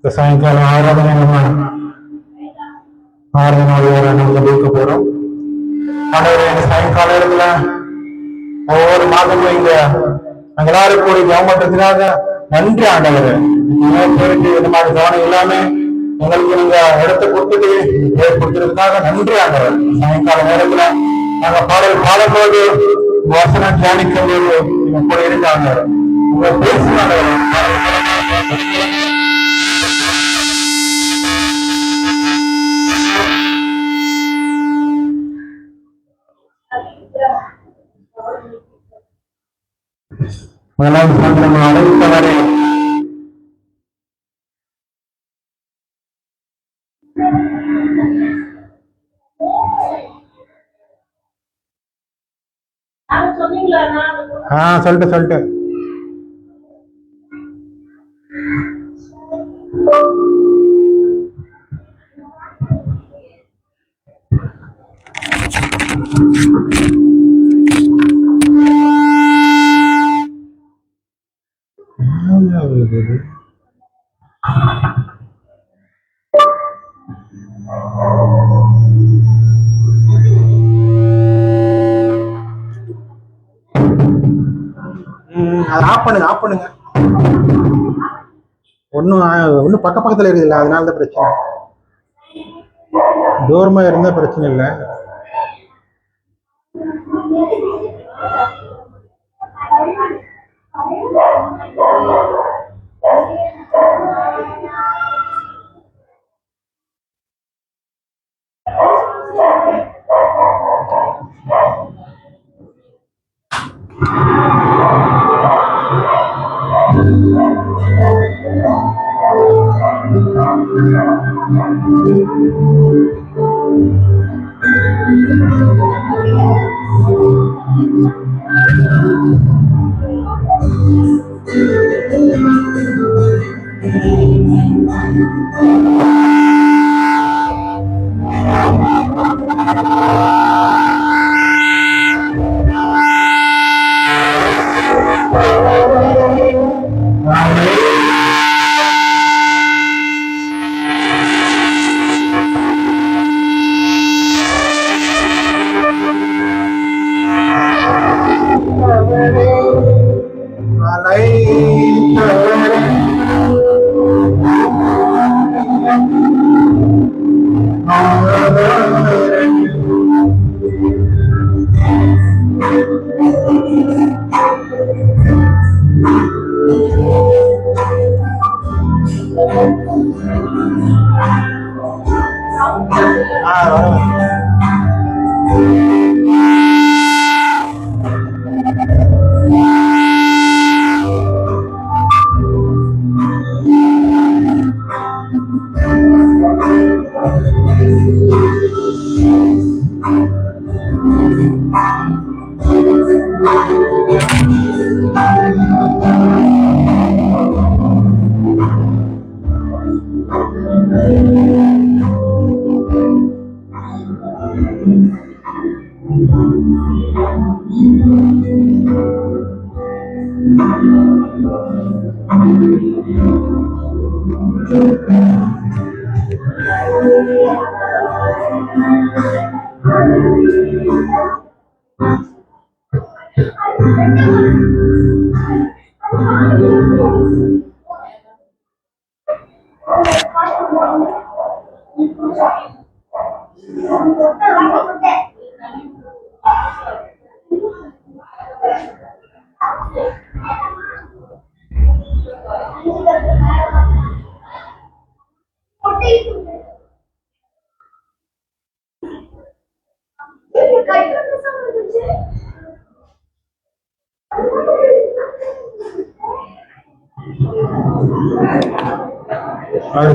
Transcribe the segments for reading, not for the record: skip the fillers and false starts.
இந்த சாயங்காலம் ஆராதனை நம்ம ஆராதனையோட நம்ம இருக்க போறோம். ஆண்டவரே, இந்த சாயங்கால இடத்துல ஒவ்வொரு மாதமும் இங்க எல்லாரும் கூடி கவர்மெண்ட்டுக்காக நன்றி ஆண்டவரே. போயிட்டு இந்த மாதிரி கவனம் எல்லாமே உங்களுக்கு நீங்க இடத்தை கொடுத்துட்டு கொடுத்ததுக்காக நன்றி ஆண்டவர். சாயங்கால நேரத்துல நாங்க பாடல் பாடும்போது வசனம் தியானிக்கும் போது நீங்க கூட இருக்காங்க. உங்க பேசுனாங்க அழைத்தவரே. சொல்லிட்டு ஆஃப் பண்ணுங்க. ஒன்னும் பக்கத்துல இருக்குதுல்ல, அதனாலதான் பிரச்சனை. தூரமா இருந்தா பிரச்சனை இல்லை.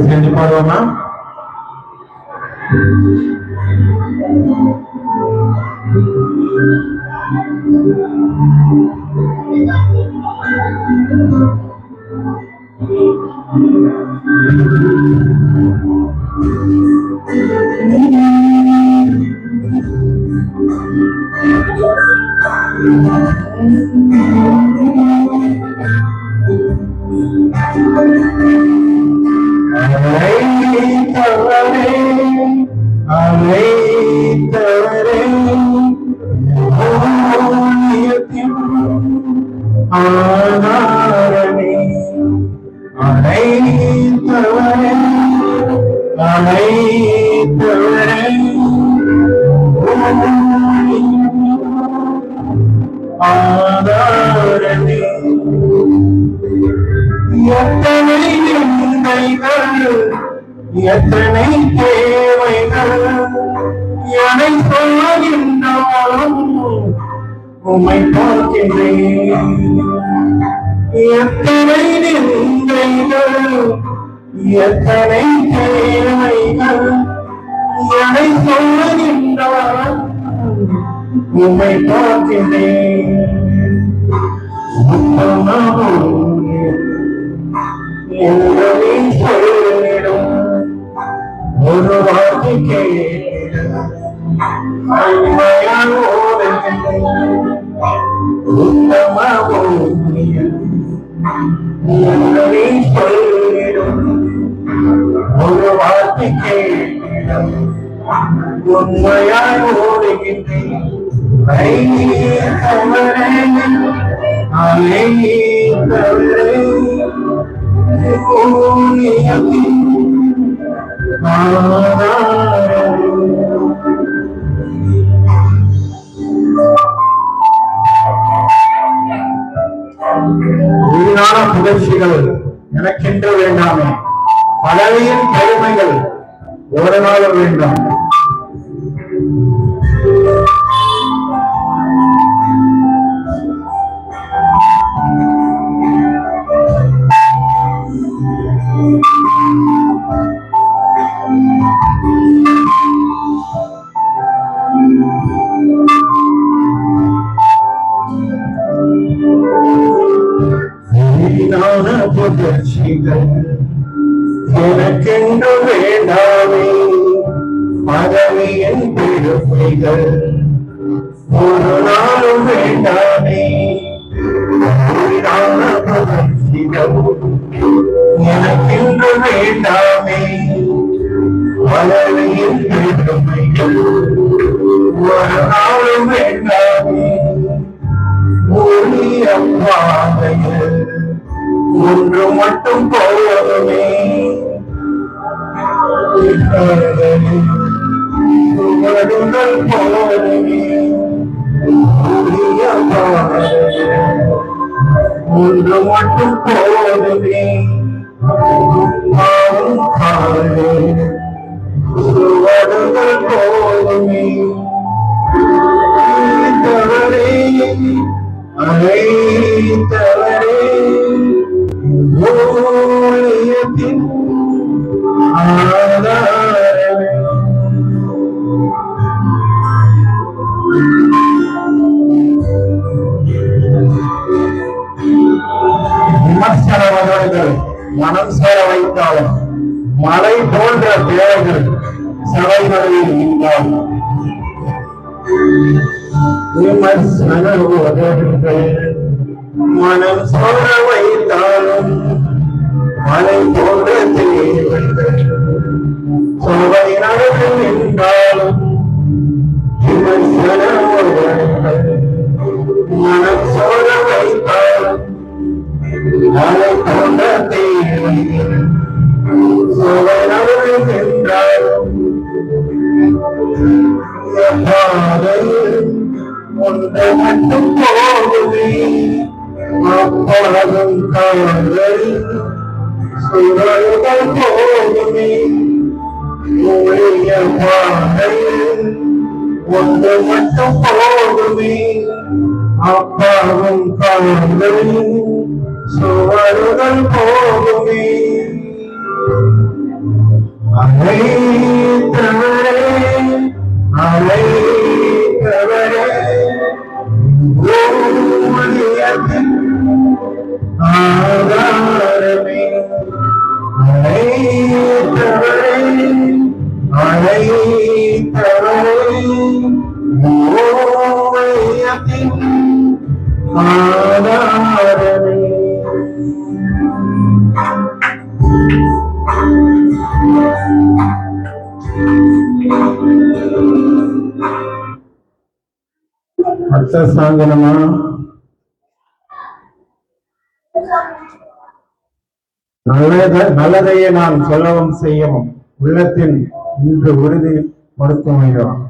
செஞ்சு பாருவோமா? அழைத்தவரே அழைத்தவரே ஊழியத்தின் ஆதாரமே அழைத்தவரே அழைத்தவரே ஆதாரமே எத்தனை நிந்தைகள் எத்தனை தேவைகள் எனை சொல்கின்றாலும் உம்மை பார்க்கின்றேன் எத்தனை நிந்தைகள் எத்தனை தேவைகள் எனை சொல்கின்றாலும் உம்மை பார்க்கின்றேன் எங்களை சொல்லிடும் ஒரு வார்த்தை எங்களை சொல்லிடும் ஒரு வார்த்தை உண்மையாய் ஓடுகின்றேன் வீணான புகழ்ச்சிகள் எனக்கென்று வேண்டாமே பதவியின் பெருமைகள் ஒரு நாளும் வேண்டாம் புகழ்ச்சிகள் எனக்கென்று வேண்டாமே பதவியின் பெருமைகள் ஒரு நாளும் வேண்டாமே புகழ்ச்சிகள் எனக்கென்று வேண்டாமே பதவியின் பெருமைகள் ஒரு நாளும் வேண்டாமே பாதையில் ஒன்று மட்டும் போவதுமே சுவடுகள் போவதுமே ஒன்று மட்டும் போவதுமே சுவடுகள் போவதுமே அழைத்தவரே ஊழியத்தின் ஆதாரமே விமர்சனவர்கள் மனம் சேர வைத்தாலும் மலை போன்ற தேவைகள் சபைகளில் இருந்தாலும் மனம் சொல்ல வைத்தாலும் மலை போன்ற தேவைகள் சபை நடந்து நின்றாலும் மனம் சொல்ல வைத்தாலும் மலை போன்ற தேவைகள் சபை நடந்து நின்றாலும் ஒன்று மட்டும் போகுமே அப்பளவும் காதல் சுழல்கள் போகுமே ஒன்று மட்டும் போகுமே அப்பாவும் காதல் சுவடுகள் போகுமே அழைத்தவரே அழைத்தவரே ஊழியத்தின் ஆதாரமே அழைத்தவரே அழைத்தவரே ஊழியத்தின் ஆதாரமே சாங்கனமா நல்லதையே நான் சொல்லவும் செய்யவும் உள்ளத்தின் இன்று உறுதி மருத்துவம்.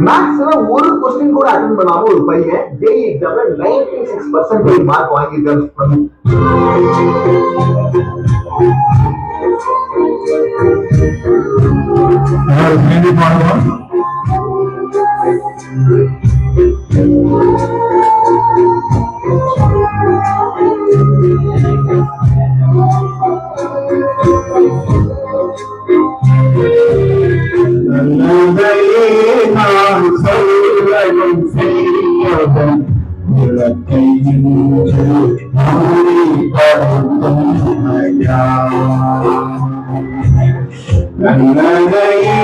மேக்ஸ்ல ஒரு क्वेश्चन கூட அட்டெண்ட் பண்ணாம ஒரு பையன் ஜேஇ எக்ஸாம்ல 96% மார்க் வாங்கியிருக்காரு. நான் சொல்லவும் செய்யவும் உலகை நல்லதையே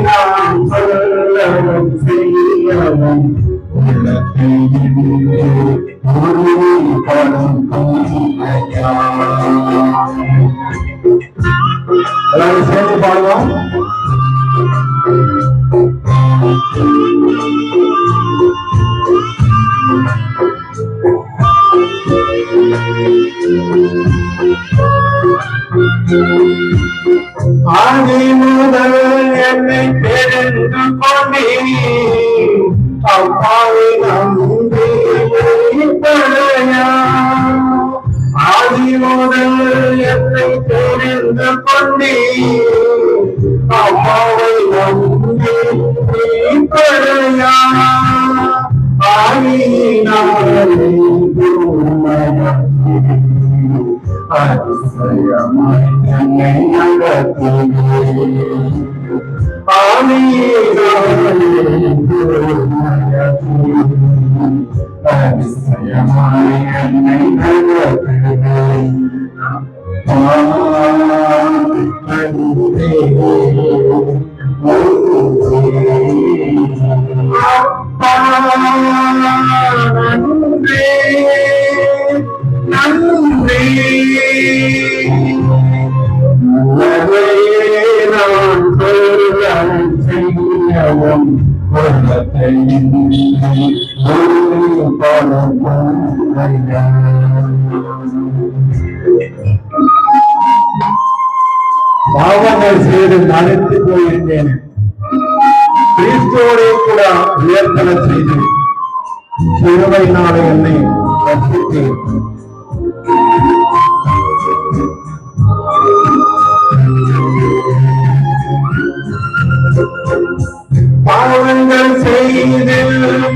நான் சொல்லவும் செய்யவும் உலகை எல்லாரும் சேர்ந்து பாடுவோம். ஆதி முதல் என்னை தெரிந்து கொண்டே அப்பாவை நம்பி ஆதி முதல் என்னை தெரிந்து கொண்டே அப்பாவை நம்பி பாவங்கள் செய்து மறைத்து போயிருந்தேன். கிறிஸ்துவோட கூட உயர்த்தல செய்து சிறுமையினாலே என்னை ரட்சித்தேன். பாவங்கள் செய்து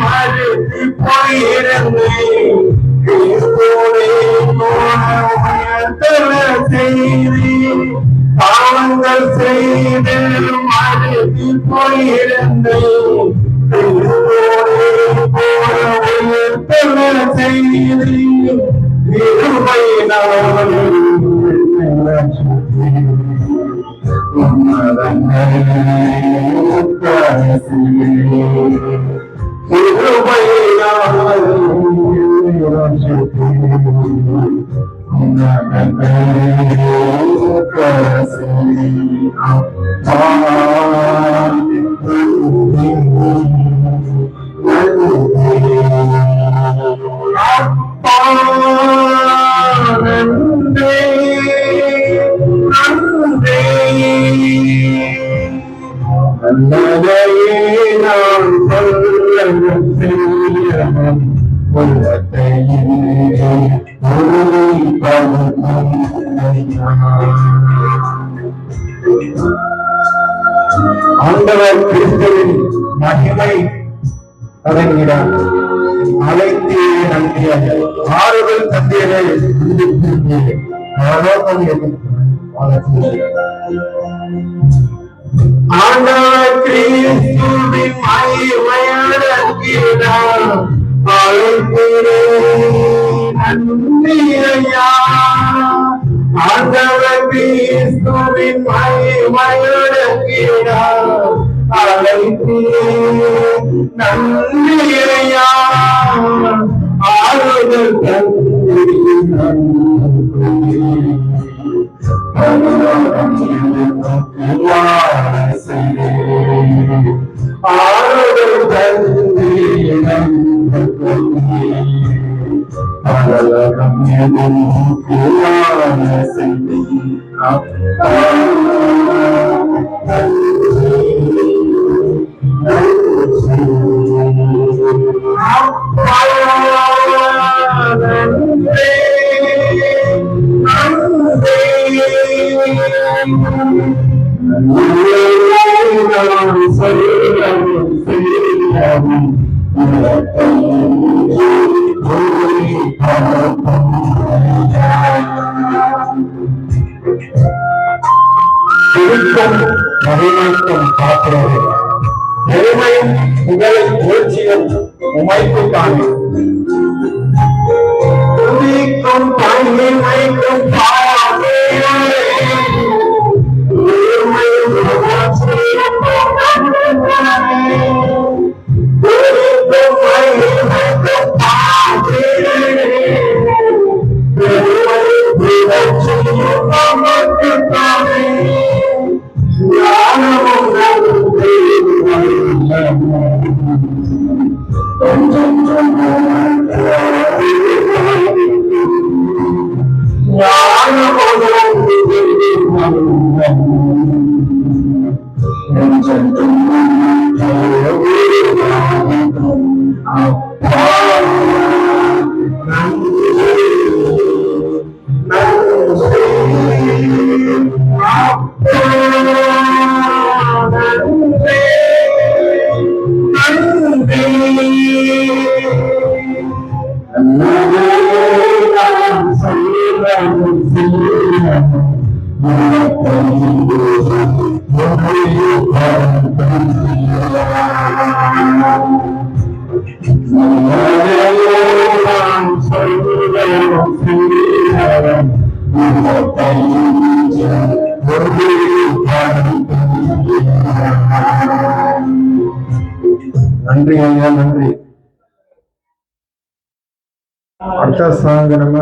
மறைத்து போயிருந்தேன். கிறிஸ்துவோட உயர்த்தல செய்து பாவங்கள் செய்து மறைத்து போயிருந்தேன். செய்து ஆண்டவர் கிறிஸ்துவின் மகிமை தொடங்கினார். அழைத்தே நன்றியாக ஆறுதல் தந்தீரே ஆண்டவர் கிறிஸ்துவின் மகிமையடங்கினார். அழைத்தீரே நன்றியா ஆண்டவர் கிறிஸ்துவின் மகிமையடங்கினார். அழைத்தே நன்றியா ஆறுதல் மகிமைக்கும் காக்கிறதே பெருமையும் புகழும் புகழ்ச்சியும் உமைக்கு காணி துதிக்கும் மகிமைக்கும் நன்றி ஐயா, நன்றி. அடுத்த சாங் நம்ம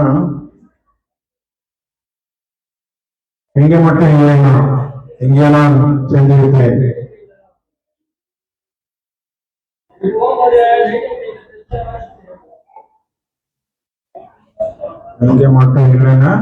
எங்க மட்டும் இல்லைன்னா எங்கே நான் சென்றிருக்கிறேன். எங்க மட்டும் இல்லைன்னா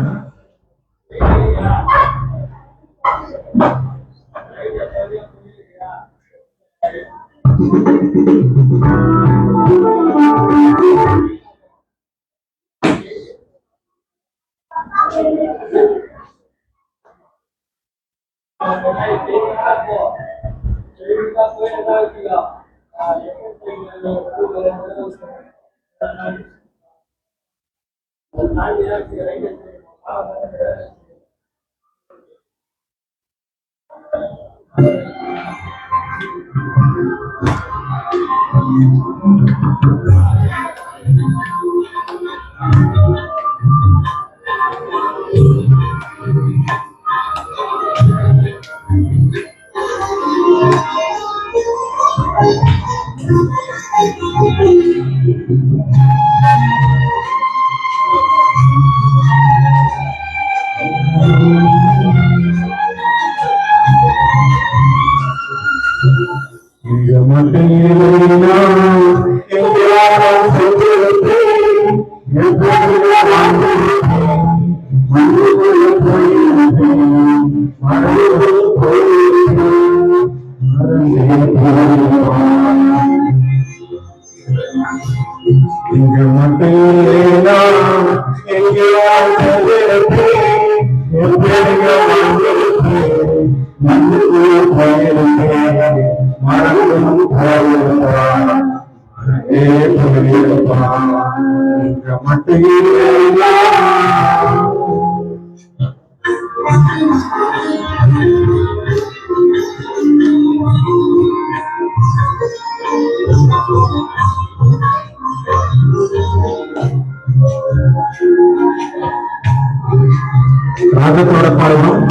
ராகத்தோட பாடணும்.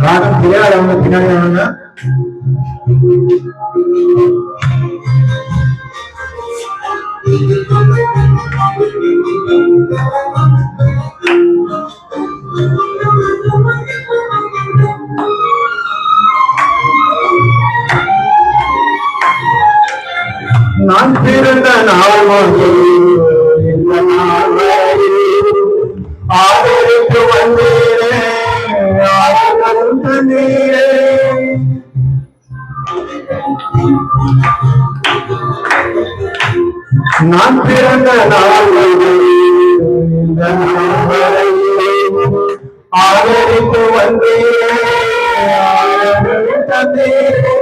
ராகம் தெரியாதவங்க பின்னாடி நான் பிறந்த நாள் முதல் இந்த நாள் வரை ஆதரித்து வந்தீரே, ஆதரவு தந்தீரே. நான் பிறந்த நாள் முதல் இந்த நாள் வரை ஆதரித்து வந்தீரே, ஆதரவு தந்தீரே.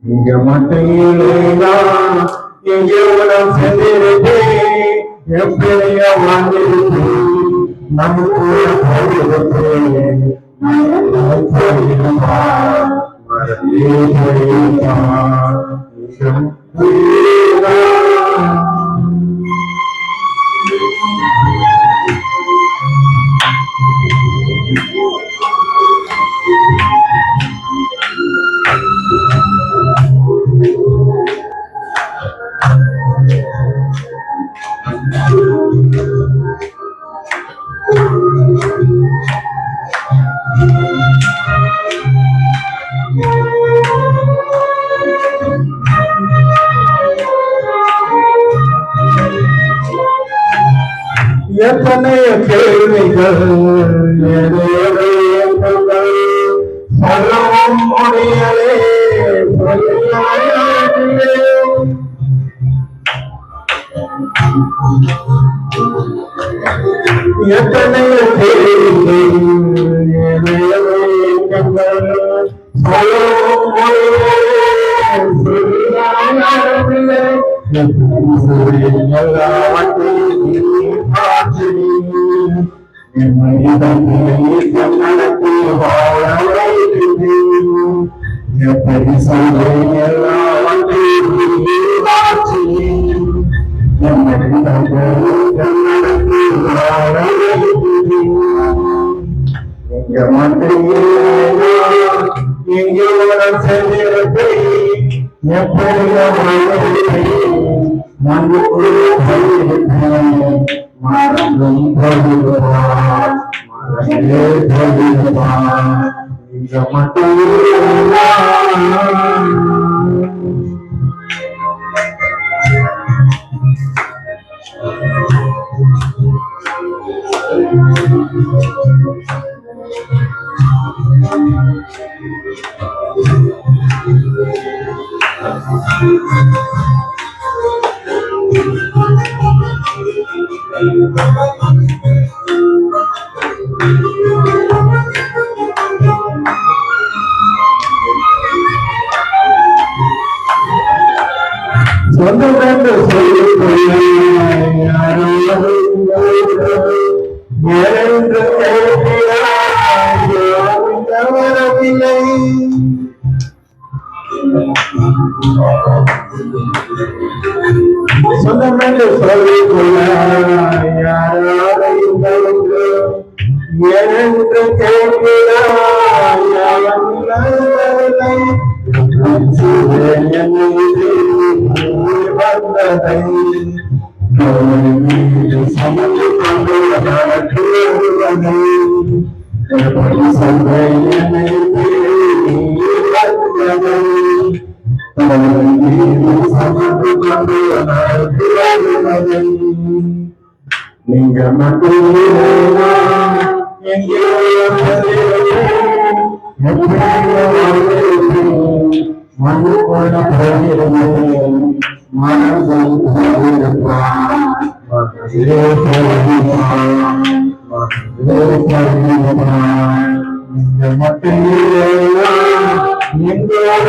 இங்க மட்டும் எங்கே உணவு சென்றிருக்கே எப்படிய வாழ்ந்திருக்கு நமக்கு எத்தனைய கேள்விகள் சொல்லவும் முடியலே, எத்தனைய கேள்விகள் சொல்லவும் முடியலே, சொந்தமென்று சொல்லிக்கொள்ள ஏனென்று வரவில்லை. சொந்தமென்று சொல்லிக்கொள்ள யாராலையும் ஏனென்று கேட்கிறாய் வந்ததை சமந்து கொண்டு நடக்குவதை எப்படி சொல்வேன் என்னை வந்ததை சமந்து கொண்டு நடக்குவதை நீங்க மட்டும் எங்கே மனு போல போயிருந்தேன் மனதில் நீங்க மட்டும் எங்களோட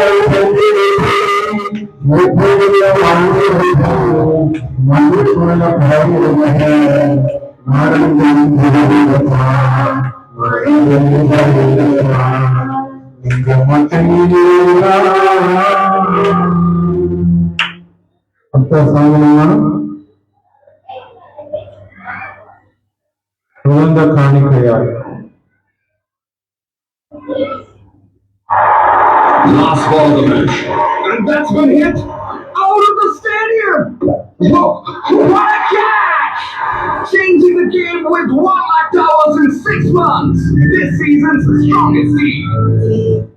மனு போல போயிருந்தேன் உகந்த காணிக்கையாய் Last ball of the match. And that's been hit out of the stadium. Whoa, what a catch! Changing the game with 1 lakh towers in 6 months. This season's strongest team.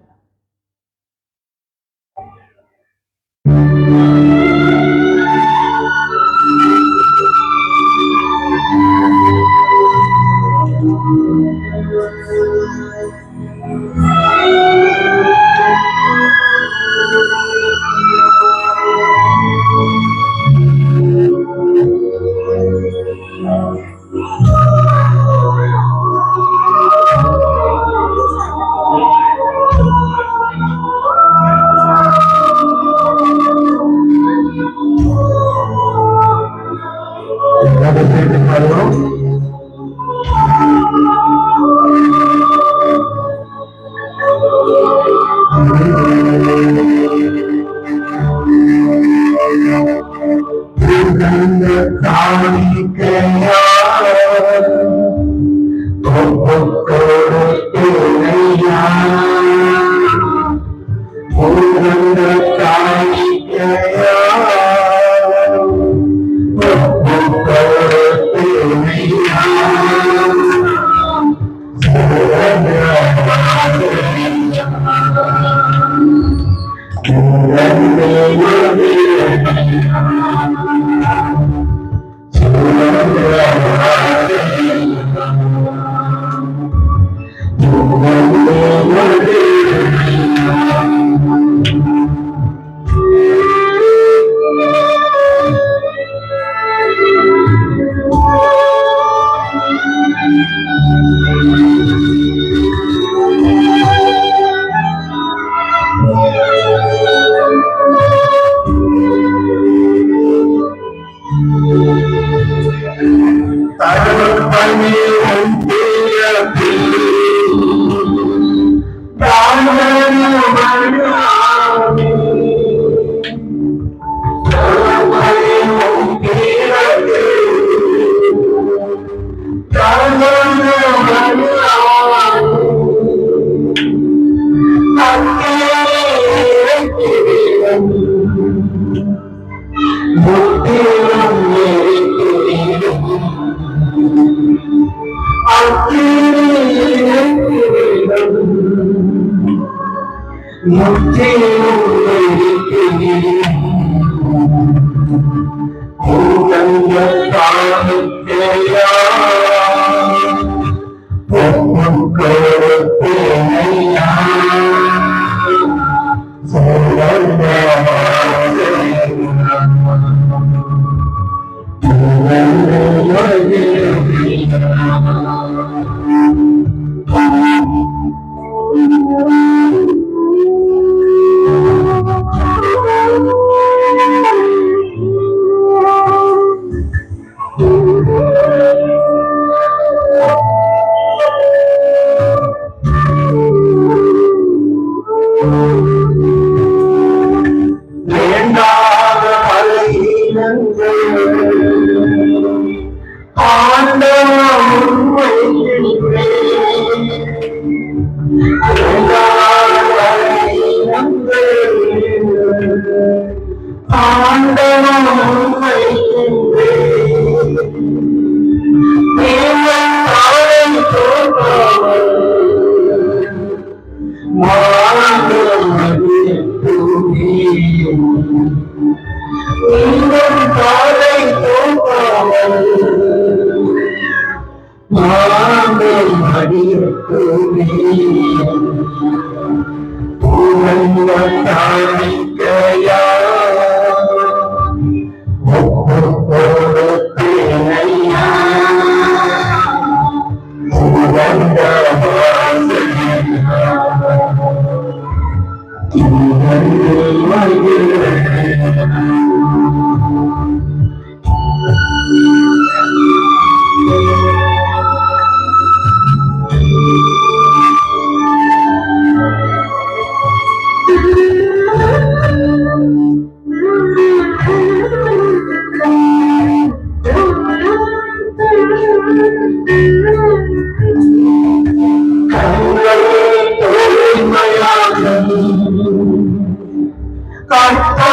கர்த்தா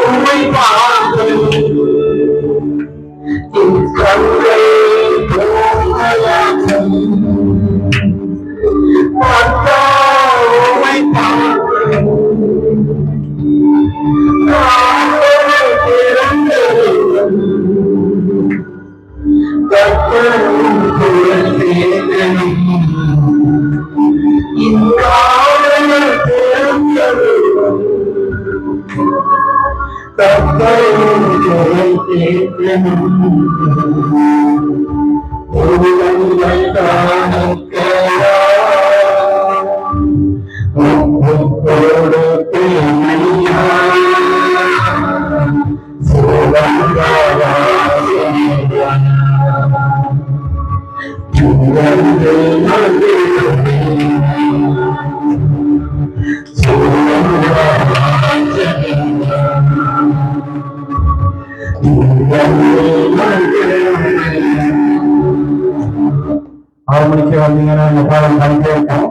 உம்மை பார்த்து என் கண்கள் தூங்கலாகும். கர்த்தா உம்மை பார்த்து கண்கள் திறந்தருளும். கர்த்தரும் குரல் கேட்கணும். இந்நாளும் திறந்தருளும். கர்த்தரும் குரல் கேட்கணும். உள்ளங்கள் காணிக்கையா ஒப்புக்கொடு பேமையா சுரங்கவாசியா சுரங்கள் நடுவே சுரங்கவாசியா ஆறு மணிக்கு வந்தீங்கன்னா இந்த பாடம் பண்ணிட்டே இருக்கோம்.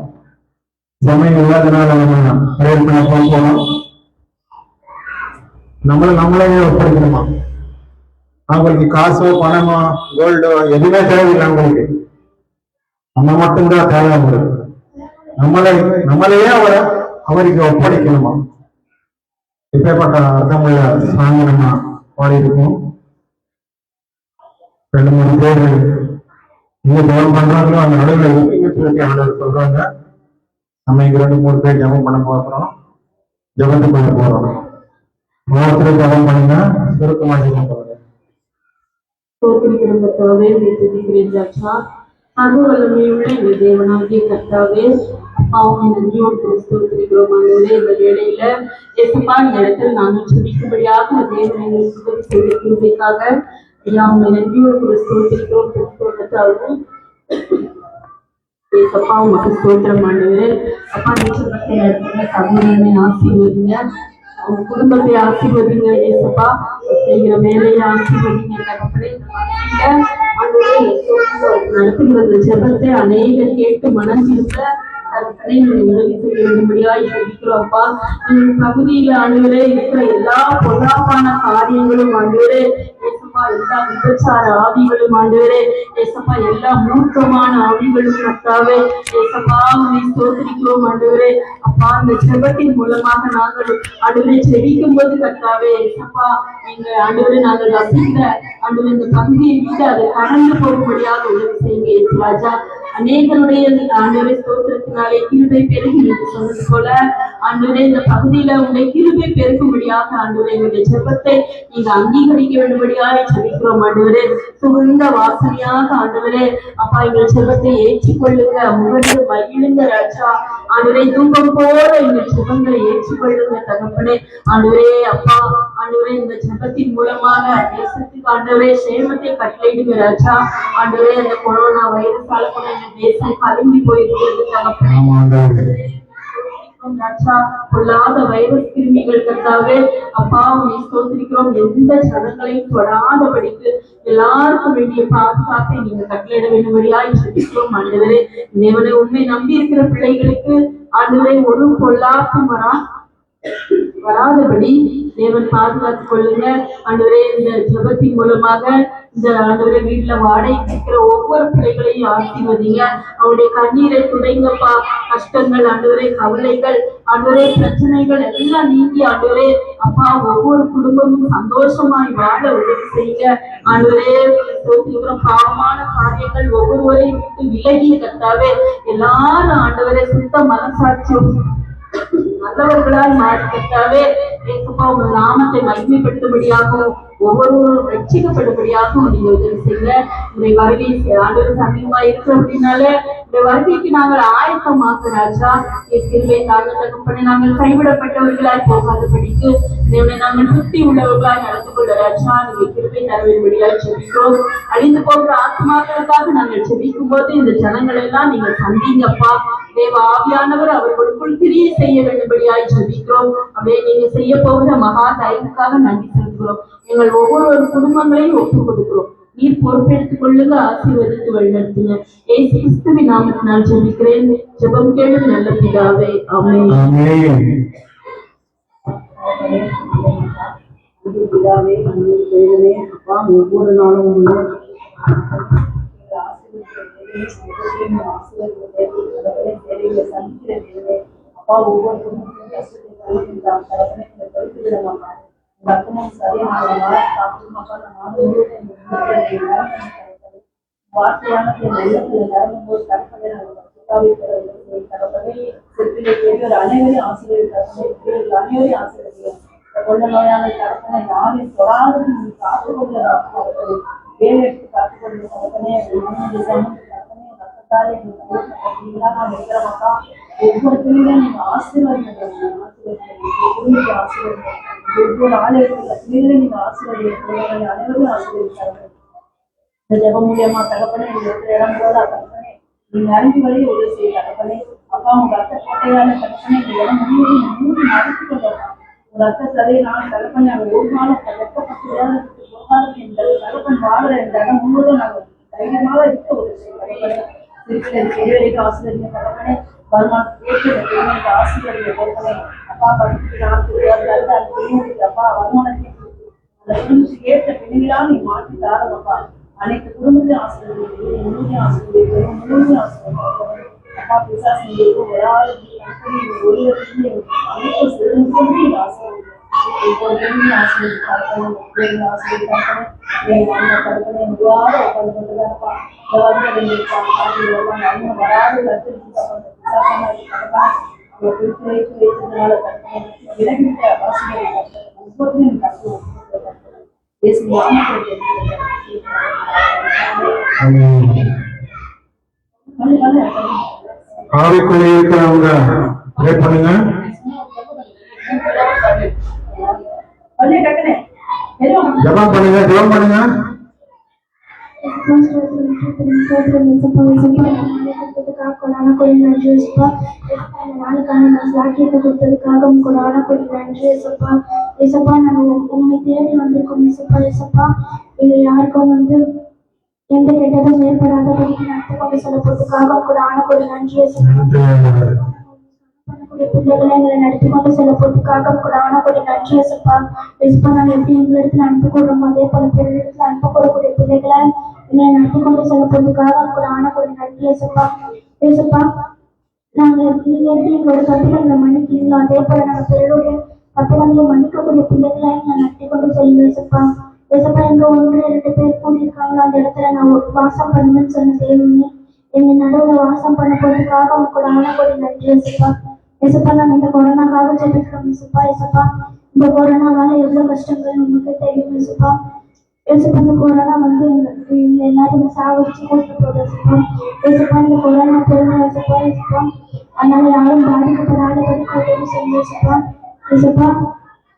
சமயம் இல்லாதனால நம்ம பிரேயர் பண்ண போகணும். நம்மளே ஒப்படைக்கணுமா? அவங்களுக்கு காசோ பணமோ கோல்டோ எதுவுமே தேவையில்லை. அவங்களுக்கு நம்ம மட்டும்தான் தேவை. அவங்களுக்கு நம்மளையே அவருக்கு ஒப்படைக்கணுமா? இப்பேற்பட்ட அர்த்தமுள்ள சாமி நம்ம பாடி இருக்கோம். 2-3 பேர் இங்க ஜபம் பண்றாங்களோ அந்த நடுவில் ஒப்பிங்கத்துக்கு ஆண்டவர் சொல்றாங்க. நம்ம இங்க 2-3 பேர் ஜபம் பண்ண போறோம். ஜபத்துக்கு பண்ண போறோம். ஒவ்வொருத்தரும் ஜபம் பண்ணுங்க. சுருக்கமா ஜபம் பண்ணுங்க. சர்வவல்லமையுள்ள எங்கள் தேவனாகிய கர்த்தாவே, அப்பாவுமே நன்றியோடு ஸ்தோத்திரிக்கிறோம். ஆண்டவரே, இந்த வேளையில இயேசுப்பா இந்த இடத்தில் நாங்கள் ஜெபிக்கும்படியாக தேவன் எங்களுக்கு உதவி செய்திருக்கிறதுக்காக ஐயா உங்களை நன்றியோடு ஸ்தோத்திரிக்கிறோம். கர்த்தாவே, ஏசப்பா உமக்கு ஸ்தோத்திரம். ஆண்டவரே, அப்பா நிச்சயத்தை இடத்துல சகோதரனை ஆசீர்வதிங்க, அவங்க குடும்பத்தை ஆசீர்வதிங்க. ஏசப்பா செய்கிற வேலையை ஆசீர்வதிங்க. தகப்பனே, நடத்துகிற ஜெபத்தை அநேகர் கேட்டு மனம் திரும்ப தகப்பனே உதவி செய்ய வேண்டும்படியாய் ஜெபிக்கிறோம். அப்பா, பகுதியில ஆண்டவரே இருக்கிற எல்லா பொல்லாப்பான காரியங்களும் ஆண்டவரே ஏசப்பா, எல்லா விபச்சார ஆவிகளும் ஆண்டவரே ஏசப்பா, எல்லா மூர்க்கமான ஆவிகளும் கர்த்தாவே ஏசப்பா உன்னை ஸ்தோத்திரிக்கிறோம். ஆண்டவரே அப்பா, இந்த ஜெபத்தின் மூலமாக நாங்கள் ஆண்டவரை ஜெபிக்கும் போது கர்த்தாவே ஏசப்பா, நீங்க ஆண்டவரை நாங்கள் வசிக்கிற ஆண்டவரை இந்த பகுதியை விட்டு அதை கடந்து போகும்படியாக உதவி செய்யுங்க. ராஜா, அநேகருடைய ஆண்டவரை ஸ்தோத்திரத்தினாலே கிருபை பெருகி என்று சொன்னது போல ஆண்டவரே இந்த பகுதியில உங்களுடைய கிருபை பெருகும்படியாக ஆண்டவரை எங்களுடைய ஜெபத்தை நீங்க அங்கீகரிக்க வேண்டும்படியாக ஜெபிக்கிறோம். ஆண்டவரே, சுகந்த வாசனையாக ஆண்டவரே அப்பா எங்கள் ஜெபத்தை ஏற்றுக்கொள்ளுங்க. முகர்ந்து மகிழுங்க ராஜா. ஆண்டவரே, தூங்கம் போல எங்கள் ஜெபங்களை ஏற்றுக்கொள்ளுங்க தகப்பனே. ஆண்டவரே அப்பா, ஆண்டவரே இந்த ஜெபத்தின் மூலமாக தேசத்துக்கு ஆண்டவரே சேமத்தை கட்டளையிடுங்க ராஜா. ஆண்டவரே, அந்த கொரோனா வைரஸால கூட இந்த தேசம் கலங்கி போயிருக்கிறது தகப்பனே. பொல்லாத வைரஸ் கிருமிகள் கர்த்தாவே அப்பா உன்னை ஸ்தோத்திரிக்கிறோம். எந்த ஜனங்களையும் தொடாதபடிக்கு எல்லாருக்கும் வேண்டிய பாதுகாப்பை நீங்க கட்டளையிட வேண்டும்படியாய் ஜெபிக்கிறோம். ஆண்டவரே, தேவனை உண்மை நம்பி இருக்கிற பிள்ளைகளுக்கு ஆண்டவரை ஒரு பொல்லாப்பும் வராதபடி தேவன் பாதுகாத்துக் கொள்ளுங்க. ஆண்டவரே, இந்த ஜெபத்தின் மூலமாக இந்த ஆண்டவரே வீட்டுல வாடகைக்கு இருக்கிற ஒவ்வொரு பிள்ளைகளையும் ஆசீர்வதிங்க. அவருடைய கண்ணீரை துடைங்கப்பா. கஷ்டங்கள் ஆண்டவரே, கவலைகள் ஆண்டவரே, பிரச்சனைகள் எல்லாம் நீங்கி ஆண்டவரே அப்பா ஒவ்வொரு குடும்பமும் சந்தோஷமாய் வாழ உதவி செய்யுங்க. ஆண்டவரே, பாவமான காரியங்கள் ஒவ்வொருவரையும் விட்டு விலகிய கர்த்தாவே எல்லாரும் ஆண்டவரே சுத்த மனசாட்சியும் நல்லவர்களால் மாறி கர்த்தாவே ஏசப்பா உங்க நாமத்தை மகிமைப்படுத்தும்படியாகவும் ஒவ்வொருவரும் ரட்சிக்கப்படும்படியாகவும் நீங்க உதவி செய்யுங்க. உங்களுடைய வருகை ஆண்டவர் சமீபமா இருக்கு அப்படின்னால இந்த வருகைக்கு நாங்கள் ஆயத்தமாக ராஜா கிருபை தாங்க தகப்பனே. நாங்கள் கைவிடப்பட்டவர்களாய் போகாதபடிக்கு தேவனை நாங்கள் சுத்தி உள்ளவர்களாய் நடந்து கொள்ள ராஜா நீங்க கிருபை தரவேன்படியாய் ஜெபிக்கிறோம். அழிந்து போகிற ஆத்மாக்களுக்காக நாங்கள் ஜெபிக்கும் போது இந்த ஜனங்கள் எல்லாம் நீங்க சந்திங்கப்பா. தேவ ஆவியானவர் அவர்களுக்குள் கிரியை செய்ய வேண்டும்படியாய் ஜெபிக்கிறோம். அப்படியே நீங்க செய்ய போகிற மகா தயவுக்காக நன்றி செலுத்துகிறோம். எங்கள் ஒவ்வொரு குடும்பங்களையும் ஒப்புக் கொடுக்கிறோம். நீர் பொறுப்பெடுத்துக் கொள்ளுங்க, ஆசீர்வதித்து வழிநடத்துங்க. இயேசு கிறிஸ்துவின் நாமத்தினால் ஜெபிக்கிறேன். ஜெபம் கேளும் நல்ல பிதாவே, ஆமென். தகப்பனே, அன்பு பிதாவே, அன்பு தேவனே, அப்பா ஒவ்வொரு நாளும் அப்பா ஒவ்வொரு குடும்பத்திலும் ரத்தமும் சரியான வார்த்தையான போது தகப்பனே அனைவரையும் ஆசிரியர் அனைவரையும் ஆசிரியர் கொள்ள நோயான தகப்பனை யாரையும் தொடாது காத்துக் கொள்ள வேலை எடுத்து காத்துக் கொள்ள தகப்பனே ரத்தத்தாலே நான் வைக்கிறவக்கா ஒவ்வொரு பிள்ளைகளும் நீங்க ஆசீர்வாதம் ஒவ்வொரு ஆலயத்துல பிள்ளைகளை நீங்க ஆசீர்வாதம் அனைவரும் ஆசீர்வதித்தார்கள். இந்த ஜெபம் மூலியமா தகப்பனே இருக்கிற இடம் போல தகப்பனே நீங்க அறிஞ்சு வழியை உதவி செய்ய தகப்பனே. அப்பா உங்க ரத்த கோட்டையான தகப்பனே இந்த இடம் முழுவதும் நடத்தி கொள்ளலாம். உங்க ரத்த சதையினால் தகப்பனே நாங்கள் ஒரு நாளும் வெட்கப்பட்டு வேதத்துக்கு போகாது இந்த தகப்பன் வாழற இந்த இடம் முழுவதும் நாங்கள் தைரியமாக இருக்க உதவி செய்ய தகப்பனே. பெரியவரைக்கு ஆசிரியர் தகப்பனே வருமானம் கேட்டு ஆசிரியர் தகப்பனே. அப்பா படிச்சுட்டு அப்பா வருமானத்தை அந்த குடும்பத்துக்கு ஏற்ற பிள்ளைகளா நீ மாற்றி தாரப்பா. அனைத்து குடும்பத்தையும் ஆசிரியர் முழுமையும் ஆசிரியர் முழுமையும் ஆசிரியர் அப்பா பிசாசு ஒரு ஆள் ஒரு அனைத்து சிறுவர்களும் ஆசிரியர் ஒவ்வொரு ஆசிரியர் ஆசிரியர் கற்பனை முடியாத உட்காந்துப்பா வராது வைத்ததுனால விலகிட்ட ஆசிரியர் ஒவ்வொருத்தையும் கற்றுவோம். ஆவிக்குள்ளே இருக்கிறவங்க ப்ரேயர் பண்ணுங்க. ஜெபம் பண்ணுங்க, ஜெபம் பண்ணுங்க. யாருக்கும் வந்து எந்த கெட்டதும் ஏற்படாதபடிக்கு நடத்தி கொண்டு செல்லப்பட்டதுக்காக கூட ஆனக்கூடிய நன்றியை பிள்ளைகளை எங்களை நடத்தி கொண்டு செல்லப்பட்டதுக்காக கூட ஆனக்கூடிய நன்றியை சப்பா. நாங்கள் எப்படி எங்களிடத்துல அனுப்பி கொடுறோமோ அதே போல பிள்ளைகளுக்கு அனுப்பக்கூடக்கூடிய பிள்ளைகளை எங்களை நடத்தி கொண்டு செல்லப்பட்டதுக்காக கூட ஆனக்கூடிய நன்றியை சப்பா. ஏசப்பா நாங்கள் நீங்க எப்படி எங்களோட கட்டிடங்களை மன்னிக்கிறீங்களோ அதே போல நாங்கள் பிறருடைய கட்டிடங்களை மன்னிக்கக்கூடிய பிள்ளைகளை எங்களை நடத்தி கொண்டு செல்லுங்க சப்பா. ஏசப்பா எங்க 1-2 பேர் கூடியிருக்காங்களோ அந்த இடத்துல நான் வாசம் பண்ணுவேன்னு சொன்ன தேவனே எங்க நடுவில் வாசம் பண்ண போறதுக்காக அவங்க கூட ஆனக்கூடிய நன்றி ஏசப்பா. ஏசப்பா நாங்கள் இந்த கொரோனாக்காக ஜெபிக்கிறோம் ஏசப்பா. ஏசப்பா இந்த கொரோனாவால எவ்வளவு கஷ்டங்கள் உங்களுக்கு தெரியும் ஏசப்பா. ஏசப்பா இந்த கொரோனா வந்து எல்லாருமே சாவடிச்சு கூட்டு போகுது ஏசப்பா. ஏசப்பா இந்த கொரோனா போகணும் ஏசப்பா. ஏசப்பா அதனால யாரும் பாதிக்கப்படாதபடி உதவி செய்ய ஏசப்பா. ஏசப்பா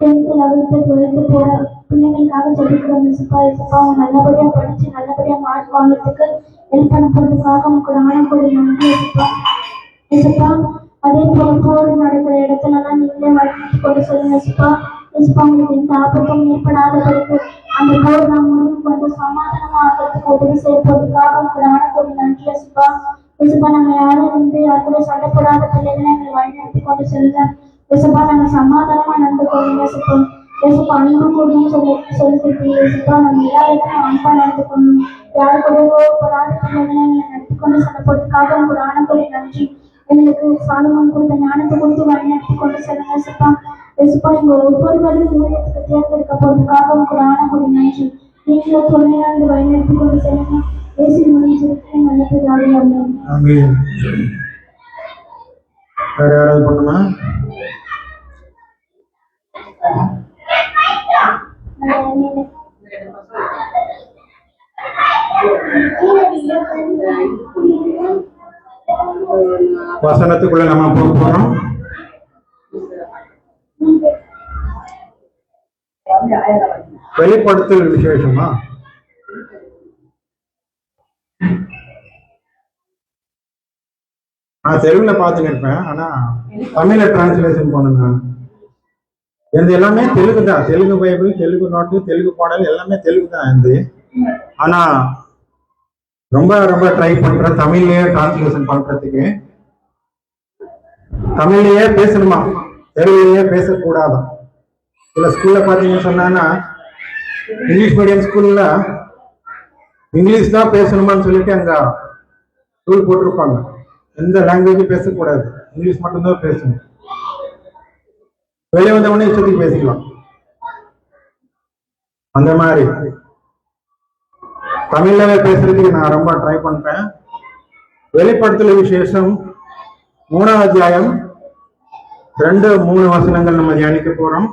10th 11th 12th போற பிள்ளைங்களுக்காக ஜெபிக்கிறோம் ஏசப்பா. ஏசப்பா அவங்க நல்லபடியா படிச்சு நல்லபடியா மார்க் வாங்குறதுக்கு ஹெல்ப் பண்ண போறதுக்காக அவங்க ஆனக்கூடிய நன்றி ஏசப்பா. ஏசப்பா அதே போல போர் நடக்கிற இடத்துலலாம் நீங்களே வழிநடத்தி கொண்டு சொல்லுங்க ஏசப்பா. ஏசப்பா உங்களுக்கு எந்த ஆபத்தும் ஏற்படாதபடிக்கு அந்த போர் நான் முடிவுக்கு வந்து சமாதானமா ஆகிறதுக்கு உதவி செய்ய போறதுக்காக அவங்க ஆனக்கூடிய நன்றி ஏசப்பா. ஏசப்பா நாங்கள் யாரும் வந்து யாருக்கும் சண்டைப்படாத பிள்ளைகளை எங்களை வழிநடத்தி கொண்டு சொல்லுங்க ஏசப்பா. நாங்கள் சமாதானமா நடந்து கொள்ளுங்க ஏசப்பா. ஏசப்பா அன்பு கூடயும் சொல்லிருக்கீங்க ஏசப்பா. நம்ம எல்லாருக்கும் அன்பா நடந்து கொள்ளணும். யாரு கூட கோவப்படாத பிள்ளைகளை எங்களை நடத்தி கொண்டு சண்டைப்பட்டதுக்காக உங்களோட ஆனக்கூடிய நன்றி. எங்களுக்கு சாலமன் கொடுத்த ஞானத்தை கொடுத்து வழிநடத்தி கொண்டு செல்லுங்க ஏசப்பா. ஏசப்பா எங்க ஒவ்வொருவரையும் ஊழியத்துக்கு தேர்ந்தெடுக்க போறதுக்காக உங்களோட ஆனக்கூடிய நன்றி. நீங்களும் துணையாண்டு வழிநடத்தி கொண்டு செல்லுங்க. ஏசி முடிஞ்சிருக்கு நல்லது. வேற யாராவது பண்ணுமா? வசனத்துக்குள்ள நம்ம போக போறோம். வெளிப்படுத்தல் விசேஷமா நான் தெலுங்குல பாத்துட்டு இருப்பேன். ஆனா தமிழ்ல டிரான்ஸ்லேஷன் பண்ணுங்க. எனது எல்லாமே தெலுங்கு தான். தெலுங்கு பைபிள், தெலுங்கு நோட்டு, தெலுங்கு பாடல் எல்லாமே தெலுங்கு தான் இருந்து. ஆனா ரொம்ப ரொம்ப ட்ரை பண்றேன் தமிழ்லயே டிரான்ஸ்லேஷன் பண்றதுக்கு. தமிழ்லயே பேசணுமா, தெலுங்குலயே பேசக்கூடாதான். சில ஸ்கூல்ல பாத்தீங்கன்னு சொன்னா இங்கிலீஷ் மீடியம் ஸ்கூல்ல இங்கிலீஷ் தான் பேசணுமான்னு சொல்லிட்டு அங்க ரூல் போட்டிருப்பாங்க. எந்த லாங்குவேஜும் பேசக்கூடாது, இங்கிலீஷ் மட்டும்தான் பேசணும். வெளியே வந்த உடனே இஷ்டத்துக்கு பேசிக்கலாம். அந்த மாதிரி தமிழ்லவே பேசுறதுக்கு நான் ரொம்ப ட்ரை பண்றேன். வெளிப்படுத்தல் விசேஷம் 3ஆம் அத்தியாயம் 2-3 வசனங்கள் நம்ம தியானிக்க போறோம்.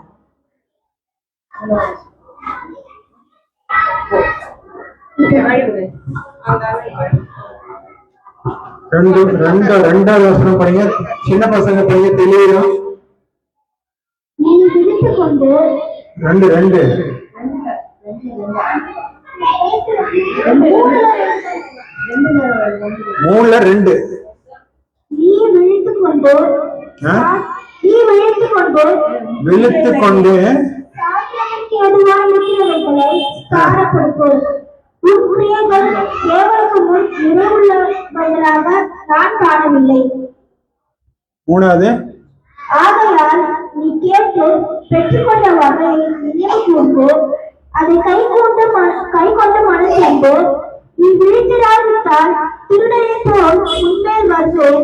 ரெண்டாவது வசனம் படிங்க. சின்ன பசங்க படிங்க, தெளிவா. நீ விழித்துக் கொண்டு 2 3ல 2 நீ விழித்துக் கொண்டு விழித்துக் கொண்டு சாத்தியத்திற்கு எதுவாக இருக்கிறவைகளை ஸ்தானப்படுத்து. உன் கிரியைகள் தேவனுக்கு முன் நிறைவுள்ளவைகளாக நான் காணவில்லை. 3வது ஆகையால் நீ கேட்டு பெற்றுக்கொண்ட வகையை நினைவு கூர்ந்து அதை கைக்கொண்டு மனசென்று நீ விழித்திராவிட்டால் திருடனை போல் உன்மேல் வருவேன்.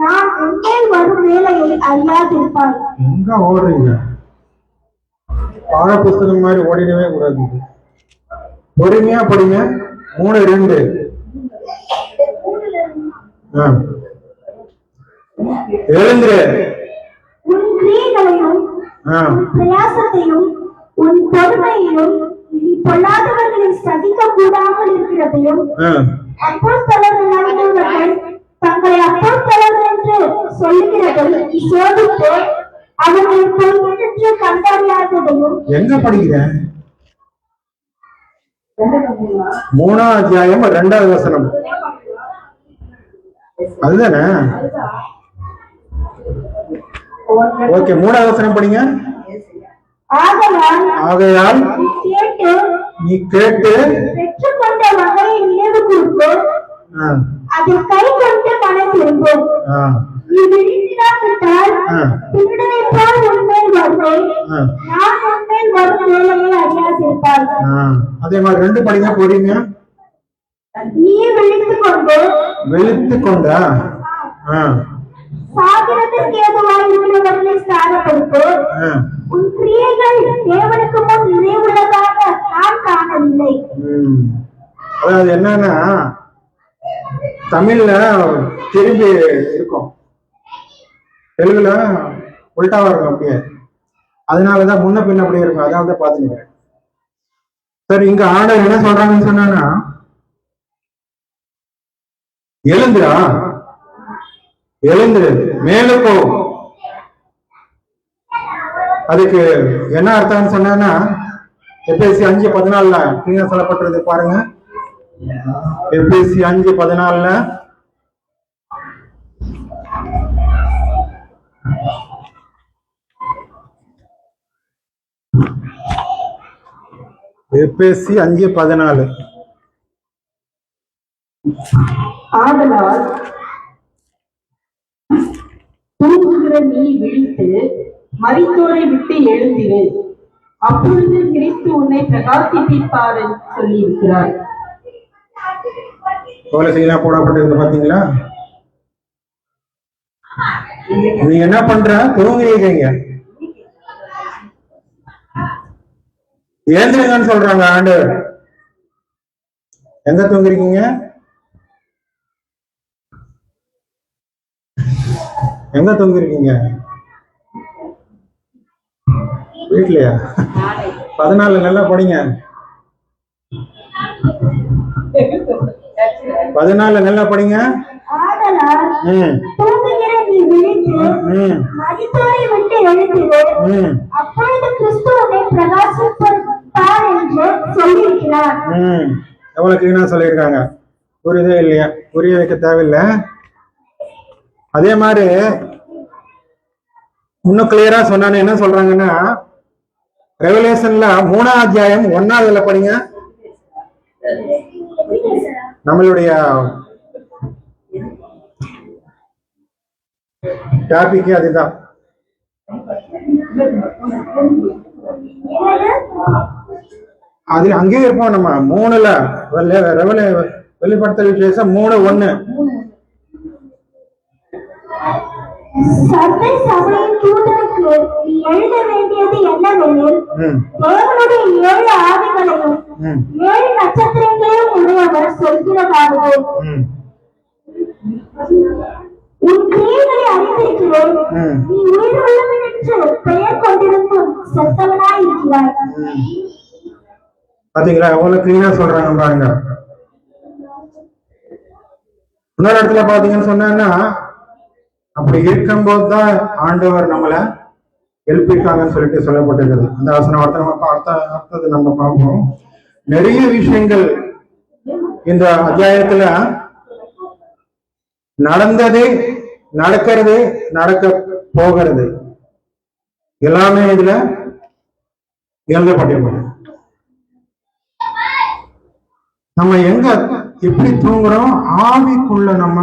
நான் உன்மேல் வரும் வேலையை அறியாதிருப்பாய். எங்க ஓடுறீங்க? பாட புஸ்தகம் மாதிரி ஓடிடவே கூடாது. பொறுமையா படிங்க. 3:2 எழுந்துரு. உன் கிரியைகளையும் உன் பிரயாசத்தையும் உன் பொறுமையையும் நீ பொல்லாதவர்களை சகிக்க கூடாமல் இருக்கிறதையும் அப்போஸ்தலர்கள் தங்களை அப்போஸ்தலர்கள் என்று சொல்லுகிறதை சோதித்து அவர்களை பொய் என்று கண்டறியாததையும். எங்க படிக்கிறேன்? 3ஆம் அத்தியாயம் 2வது வசனம். அதுதானே? ஓகே, 3வது வசனம் படிங்க. ஆகையால் நீ கேட்டு பெற்றுக்கொண்ட வகையை நினைவு கூர்ந்து அதை கை கொண்டு மனதிரும்பும். நீ விழித்திராவிட்டால் திருடனை போல் உன்மேல் வருவேன். நான் உன்மேல் வரும் வேலையை அறியாதிருப்பாய். அதே மாதிரி 2 படிங்க, போறீங்க. நீ விழித்துக் கொண்டா சாகிரத்திற்கு ஏதுவாக இருக்கிறவர்களை ஸ்தானப்படுத்து. உன் கிரியைகள் தேவனுக்கு முன் நிறைவுள்ளதாக நான் காணவில்லை. அதாவது என்னன்னா, தமிழ்ல திரும்பி இருக்கும், தெலுங்குல உல்டாவா இருக்கும். அப்படியே அதனாலதான் முன்ன பின்ன அப்படியே இருக்கும். அதாவது பாத்துக்கிறேன். சரி, இங்க ஆண்டவர் என்ன சொல்றாங்கன்னு சொன்னா, எழுந்துரா, எழுந்துரு, மேல போ. அதுக்கு என்ன அர்த்தம்னு சொன்னா, எபேசி 5:14 கிளீனா சொல்லப்பட்டிருக்கு பாருங்க. எபேசி 5:14 எபேசி 5:14 ஆதலால் தூங்குகிற நீ விழித்து மரித்தோரை விட்டு எழுந்திரு, அப்பொழுது கிறிஸ்து உன்னை பிரகாசிப்பிப்பார் என்று சொல்லி இருக்கிறார். போடப்பட்டிருக்கு பாத்தீங்களா? நீங்க என்ன பண்ற? தூங்குறீங்க, ஏந்திரங்கன்னு சொல்றாங்க ஆண்டவர். எங்க தூங்குறீங்க? எங்க தூங்கிருக்கீங்க? வீட்லயா? 14 நல்லா படிங்க. 14 நல்லா படிங்க. தூங்குகிற நீ விழித்து மரித்தோரை விட்டு எழுந்திரு, அப்பொழுது கிறிஸ்து உன்னை பிரகாசிப்பார் என்று சொல்லியிருக்கிறார். எவ்வளவு கிளீனா சொல்லியிருக்காங்க. புரியுதே இல்லையா? புரிய வைக்க தேவையில்லை. அதே மாதிரி இன்னும் கிளியரா சொன்னானே என்ன சொல்றாங்கன்னா, ரெவலேஷன்ல 3ஆம் அத்தியாயம் 1ஆவதுல படிங்க. நம்மளுடைய டாபிக் அதுதான். அது அங்கேயே இருப்போம். நம்ம 3ல வெளிப்படுத்தல் விசேஷம் 3:1. சபை சபையின் தூதனுக்கு நீ எழுத வேண்டியது என்னவெனில், தேவனுடைய 7 ஆவிகளையும் 7 நட்சத்திரங்களையும் உடையவர் சொல்கிறதாவது, உன் கிரியைகளை அறிந்திருக்கிறேன். நீ உயிருள்ளவன் என்று பெயர் கொண்டிருந்தும் செத்தவனாய் இருக்கிறாய். பாத்தீங்களா எவ்வளவு கிளீனா சொல்றாங்க பாருங்க. இன்னொரு இடத்துல பாத்தீங்கன்னு சொன்னா, அப்படி இருக்கும்போது தான் ஆண்டவர் நம்மளை எழுப்பிட்டாங்கன்னு சொல்லிட்டு சொல்லப்பட்டிருக்குது. அந்த வசன அர்த்தத்தை நம்ம பார்ப்போம். நிறைய விஷயங்கள் இந்த அத்தியாயத்துல நடந்தது, நடக்கிறது, நடக்க போகிறது எல்லாமே இதுல எழுதப்பட்டிருக்கிறது. நம்ம எங்க எப்படி தூங்குறோம்? ஆவிக்குள்ள நம்ம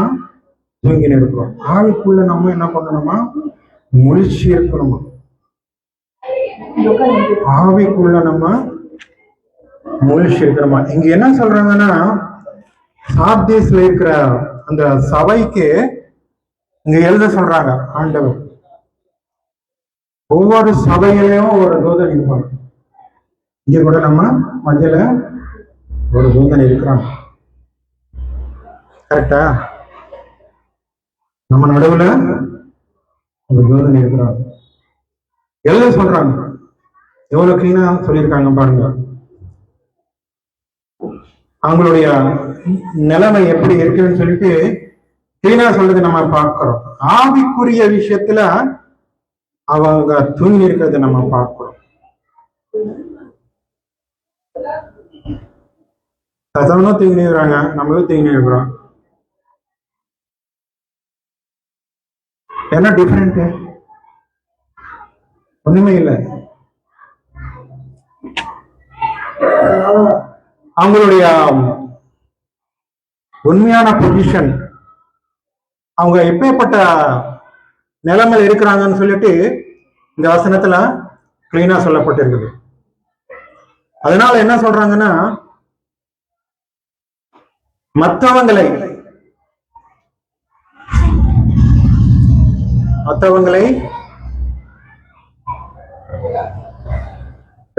தூங்கின்னு இருக்கிறோம். ஆவிக்குள்ள நம்ம என்ன பண்ணணுமா? முழிச்சு இருக்கணுமா? ஆவிக்குள்ள நம்ம முழிச்சு இருக்கணுமா? இங்க என்ன சொல்றாங்கன்னா, சார்தீஸ்ல இருக்கிற அந்த சபைக்கு இங்க எழுத சொல்றாங்க ஆண்டவர். ஒவ்வொரு சபையிலையும் ஒரு தூதன் இருப்பாங்க. இங்க கூட நம்ம மத்தியில ஒரு தூதன் இருக்கிறாங்க. கரெக்டா? நம்ம நடுவுல ஒரு தூதன் இருக்கிறாங்க. எழுத சொல்றாங்க. எவ்வளவு கிளீனா சொல்லியிருக்காங்க பாருங்க. அவங்களுடைய நிலைமை எப்படி இருக்குன்னு சொல்லிட்டு கிளீனா சொல்றது நம்ம பார்க்கிறோம். ஆவிக்குரிய விஷயத்துல அவங்க தூங்கி இருக்கிறத நம்ம பார்க்கிறோம். கசவனும் தூங்கி இருக்கிறாங்க, நம்மளும் தூங்கி இருக்கிறோம். என்ன டிஃபரெண்ட்? ஒண்ணுமே இல்லை. அவங்களுடைய உண்மையான பொசிஷன், அவங்க எப்பேற்பட்ட நிலைமையில இருக்கிறாங்கன்னு சொல்லிட்டு இந்த வசனத்துல கிளீனா சொல்லப்பட்டிருக்குது. அதனால என்ன சொல்றாங்கன்னா, மற்றவங்களை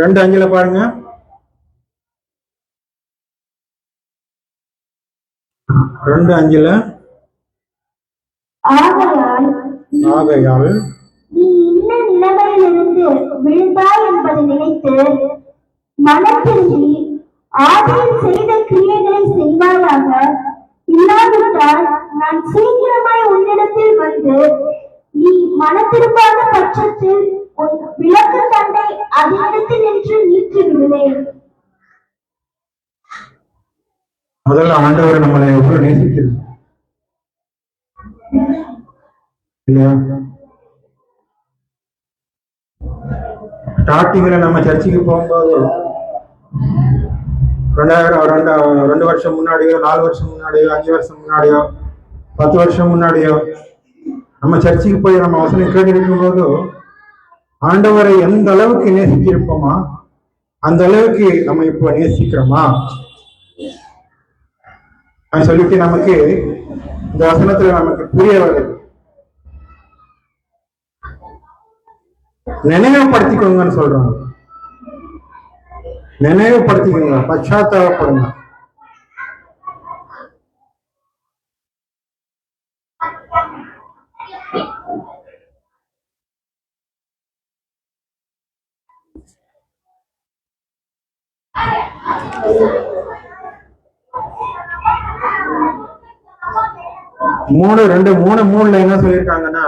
2:5 பாருங்க. 2:5 ஆகையால் நீ இன்ன நிலைமையிலிருந்து விழுந்தாய் என்பதை நினைத்து மனத்திரும்பி ஆதியில் செய்த கிரியைகளை செய்வாயாக. இல்லாவிட்டால் நான் சீக்கிரமாய் உன்னிடத்தில் வந்து நீ மனத்திரும்பாத பட்சத்தில் உன் விளக்கு தண்டை அதனிடத்தில் நின்று நீக்கி விடுவேன். முதல்ல ஆண்டவர் நம்மளை எவ்வளவு நேசிக்கிறது இல்லையா? ஸ்டார்டிங்ல நம்ம சர்ச்சுக்கு போகும்போது 2 வருஷம் முன்னாடியோ, 4 வருஷம் முன்னாடியோ, 5 வருஷம் முன்னாடியோ, 10 வருஷம் முன்னாடியோ நம்ம சர்ச்சுக்கு போய் நம்ம வசனம் கேட்டு இருக்கும்போது ஆண்டவரை எந்த அளவுக்கு நேசிச்சிருப்போமா அந்த அளவுக்கு நம்ம இப்போ நேசிக்கிறோமா சொல்லிட்டு நமக்கு இந்த வசனத்துல நமக்கு புரிய வருது. நினைவுபடுத்திக்கோங்கன்னு சொல்றாங்க. நினைவுபடுத்திக்கோங்க, பச்சாத்தாபப்படுங்க. மூணுல என்ன சொல்லியிருக்காங்கன்னா,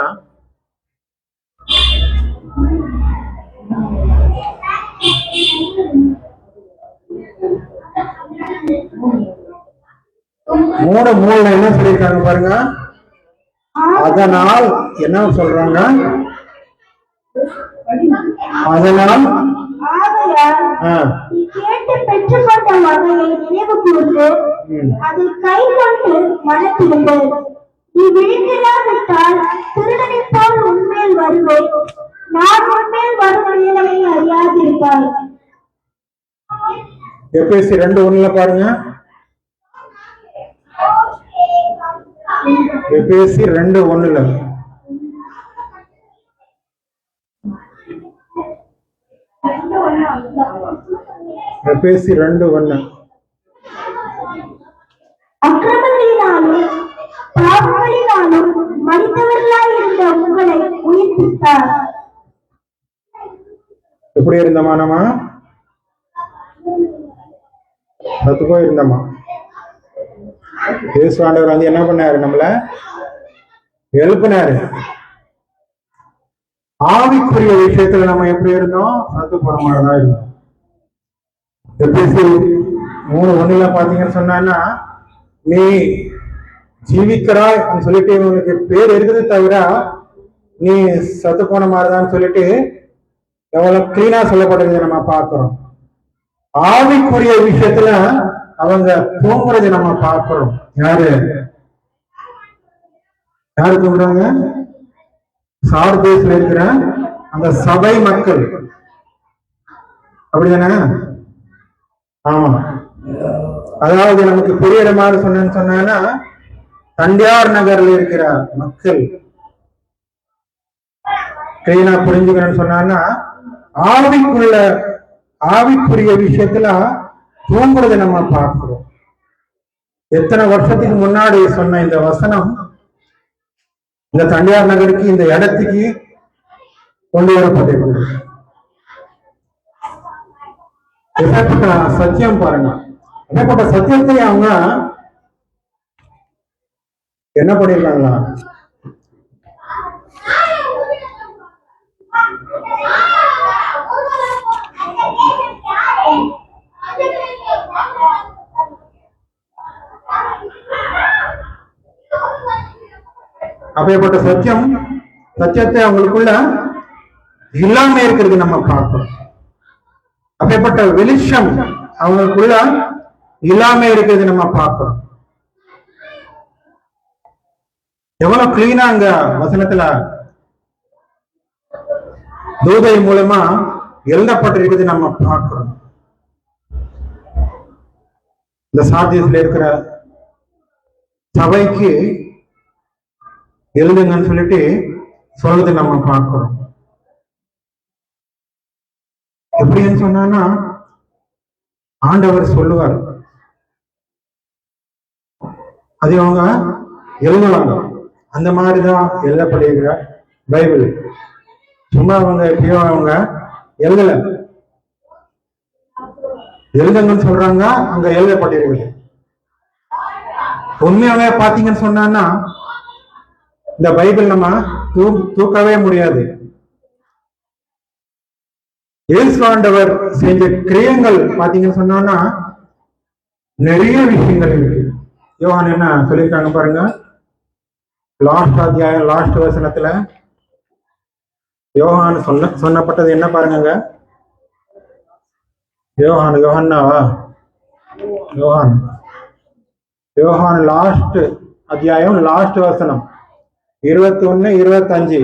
மூணுல என்ன சொல்லியிருக்காங்க பாருங்க. அதனால் என்ன சொல்றாங்க? அதனால் நீ கேட்டு பெற்றுக்கொண்ட வகையை நினைவு கூர்ந்து அதை கை கொண்டு மனத்திரும்பு. நீ விழித்திராவிட்டால் திருடனை போல் உன்மேல் வருவேன். நான் உன்மேல் வரும் வேலையை அறியாதிருப்பாய். எபேசி 2:1 பாருங்க. எபேசி 2:1. எபேசி 2:1. அக்கிரமங்களினாலும் பாவங்களினாலும் மனிதர்களாய் இருந்த உங்களை உயிர்ப்பித்தார். எப்படி இருந்தமா? நம்ம சத்துக்கோ இருந்தமா. இயேசு ஆண்டவர் வந்து என்ன பண்ணாரு? நம்மள எழுப்பினாரு. ஆவிக்குரிய விஷயத்துல நம்ம எப்படி இருந்தோம்? சத்து போன மாதிரிதான் இருந்தோம். எபேசி 3:1 பாத்தீங்கன்னு சொன்னா, நீ ஜீவிக்கிறாய் சொல்லிட்டு இவங்களுக்கு பேர் இருக்குது தவிர நீ சத்து போன மாதிரிதான் சொல்லிட்டு எவ்வளவு கிளீனா சொல்லப்படுறது நம்ம பார்க்கிறோம். ஆவிக்குரிய விஷயத்துல அவங்க தூங்குறதை நம்ம பார்க்கிறோம். யாரு தூங்குறாங்க? சார்தேஸ்ல இருக்கிற அந்த சபை மக்கள், அப்படிதானே? ஆமா. அதாவது நமக்கு புரியுற மாதிரி சொன்னா, தண்டியார் நகர்ல இருக்கிற மக்கள் கிளீனா புரிஞ்சுக்கணும்னு சொன்னா, ஆவிக்குரிய விஷயத்துல தூங்குறதை நம்ம பார்க்கிறோம். எத்தனை வருஷத்துக்கு முன்னாடி சொன்ன இந்த வசனம் இந்த தண்டியார் நகருக்கு, இந்த இடத்துக்கு கொண்டு வரப்பட்டிருக்கிறது. எப்பேற்பட்ட சத்தியம் பாருங்க. எப்பேற்பட்ட சத்தியத்தை அவங்க என்ன பண்ணிருக்காங்களா? அப்பேற்பட்ட சத்தியத்தை அவங்களுக்குள்ள இல்லாம இருக்கிறது நம்ம பார்க்கிறோம். அப்பேற்பட்ட வெளிச்சம் அவங்களுக்குள்ள இல்லாம இருக்கிறது நம்ம பார்க்கிறோம். எவ்வளவு கிளீனா அங்க வசனத்துல தூதை மூலமா எழுதப்பட்டிருக்கிறது நம்ம பார்க்கிறோம். இந்த சாத்தியத்துல இருக்கிற சபைக்கு எழுதுங்கன்னு சொல்லிட்டு சொல்றது நம்ம பார்க்கிறோம். எப்படின்னு சொன்னா, ஆண்டவர் சொல்லுவார், அது அவங்க எழுதுவாங்க. அந்த மாதிரிதான் எழுதப்படுகிற பைபிள். சும்மா அவங்க எப்படியோ அவங்க எழுதல, எழுதுங்கன்னு சொல்றாங்க, அங்க எழுதப்பட்டிருக்கு. உண்மையாவே பாத்தீங்கன்னு சொன்னா, இந்த பைபிள் நம்ம தூக்கவே முடியாது. இயேசு ஆண்டவர் செஞ்ச கிரியங்கள் பாத்தீங்கன்னு சொன்னா நிறைய விஷயங்கள் இருக்கு. யோவான் என்ன சொல்லியிருக்காங்க பாருங்க. லாஸ்ட் அத்தியாயம், லாஸ்ட் வசனத்துல யோவான் சொன்னப்பட்டது என்ன பாருங்க. யோவான் லாஸ்ட் அத்தியாயம், லாஸ்ட் வசனம் 21, 25.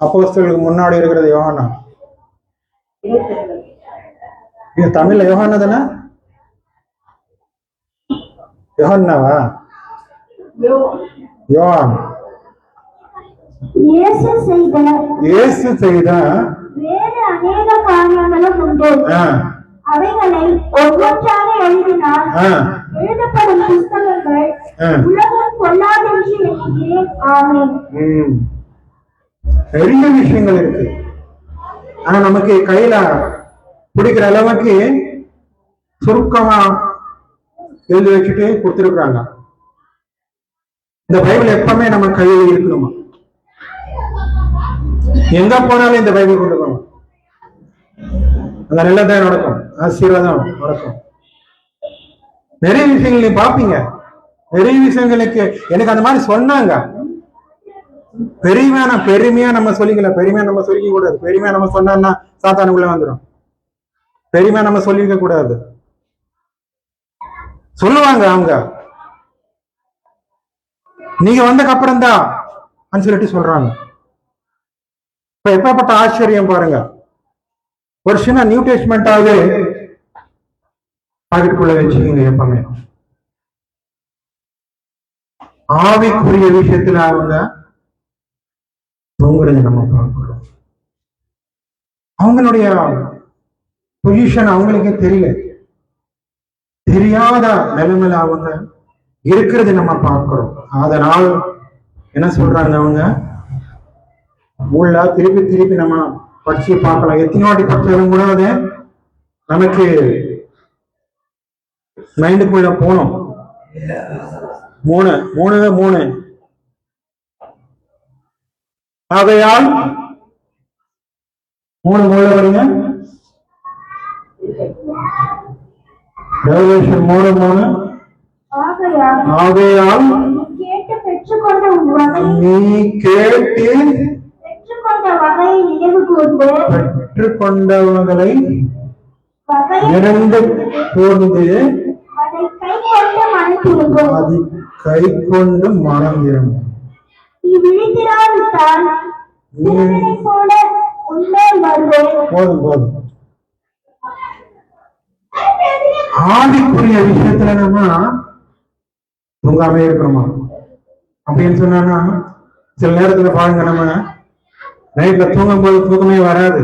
அப்போஸ்தலருக்கு முன்னாடி இருக்கிறது யோவானா. இது தமிழ்ல யோவானா தானே? யோவானாவா? யோவான். இயேசு செய்த வேறு அநேக காரியங்களும் உண்டு. அவைகளை ஒவ்வொன்றாக எழுதினால் எழுதப்படும் புஸ்தகங்கள் உலகம் கொள்ளாதென்று எண்ணுகிறேன். ஆமென். நிறைய விஷயங்கள் இருக்கு. ஆனா நமக்கு கையில பிடிக்கிற அளவுக்கு சுருக்கமா எழுதி வச்சுட்டு கொடுத்துருக்காங்க. இந்த பைபிள் எப்பவுமே நம்ம கையில் இருக்கணுமா? எங்க போனாலும் இந்த பைபிள் கொண்டு போகணும். அங்க நல்லதான் நடக்கும், ஆசீர்வாதம் நடக்கும். நிறைய விஷயங்கள் நீ பாப்பீங்க. நிறைய விஷயங்களுக்கு எனக்கு அந்த மாதிரி சொன்னாங்க. பெருமையா நம்ம சொல்லிக்கல. பெருமையா நம்ம சொல்லிக்க கூடாது. பெருமையா நம்ம சொன்னா சாத்தானுக்குள்ள வந்துடும். பெருமையா நம்ம சொல்லிக்க கூடாது. சொல்லுவாங்க அவங்க, நீங்க வந்தக்கு அப்புறம் தான் சொல்லிட்டு சொல்றாங்க. இப்ப எப்பப்பட்ட ஆச்சரியம் பாருங்க. ஒரு சின்ன நியூ டெஸ்ட்மெண்டாவே பாக்கெட்டுக்குள்ள வச்சுக்கோங்க. எப்பவுமே ஆவிக்குரிய விஷயத்துல அவங்க தூங்குறது நம்ம பார்க்கிறோம். அவங்களுடைய பொசிஷன் அவங்களுக்கே தெரியல, தெரியாத நிலைமையில அவங்க இருக்கிறது நம்ம பார்க்கிறோம். அதனால் என்ன சொல்றாங்க அவங்க உள்ள திருப்பி திருப்பி நம்ம படிச்சு பார்க்கலாம். எத்தனை வாட்டி படிச்சாலும் கூட அது நமக்கு மைண்டுக்குள்ள போனோம். மூணு மூணு மூணு ஆகையால் மூணு மூணு வருங்க. ரெவல்யூஷன் 3:3. ஆகையால் கேட்டு பெற்றுக்கொண்ட வகை நீ கேட்டு பெற்றுக்கொண்ட வகையை நினைவு கூர்ந்து பெற்றுக்கொண்டவர்களை வகையை இறந்து கூர்ந்து அதை கை கொண்டு மனம் திரும்பும். அதை கை கொண்டு மனம் திரும்பும். நீ விழித்திராவிட்டால் திருடனை போல உன்மேல் வருவேன். போதும் போதும். ஆவிக்குரிய விஷயத்துல நம்ம தூங்காமே இருக்கிறோமா அப்படின்னு சொன்னா, சில நேரத்துல பாருங்க, நம்ம நைட்ல தூங்கும் போது தூக்கமே வராது.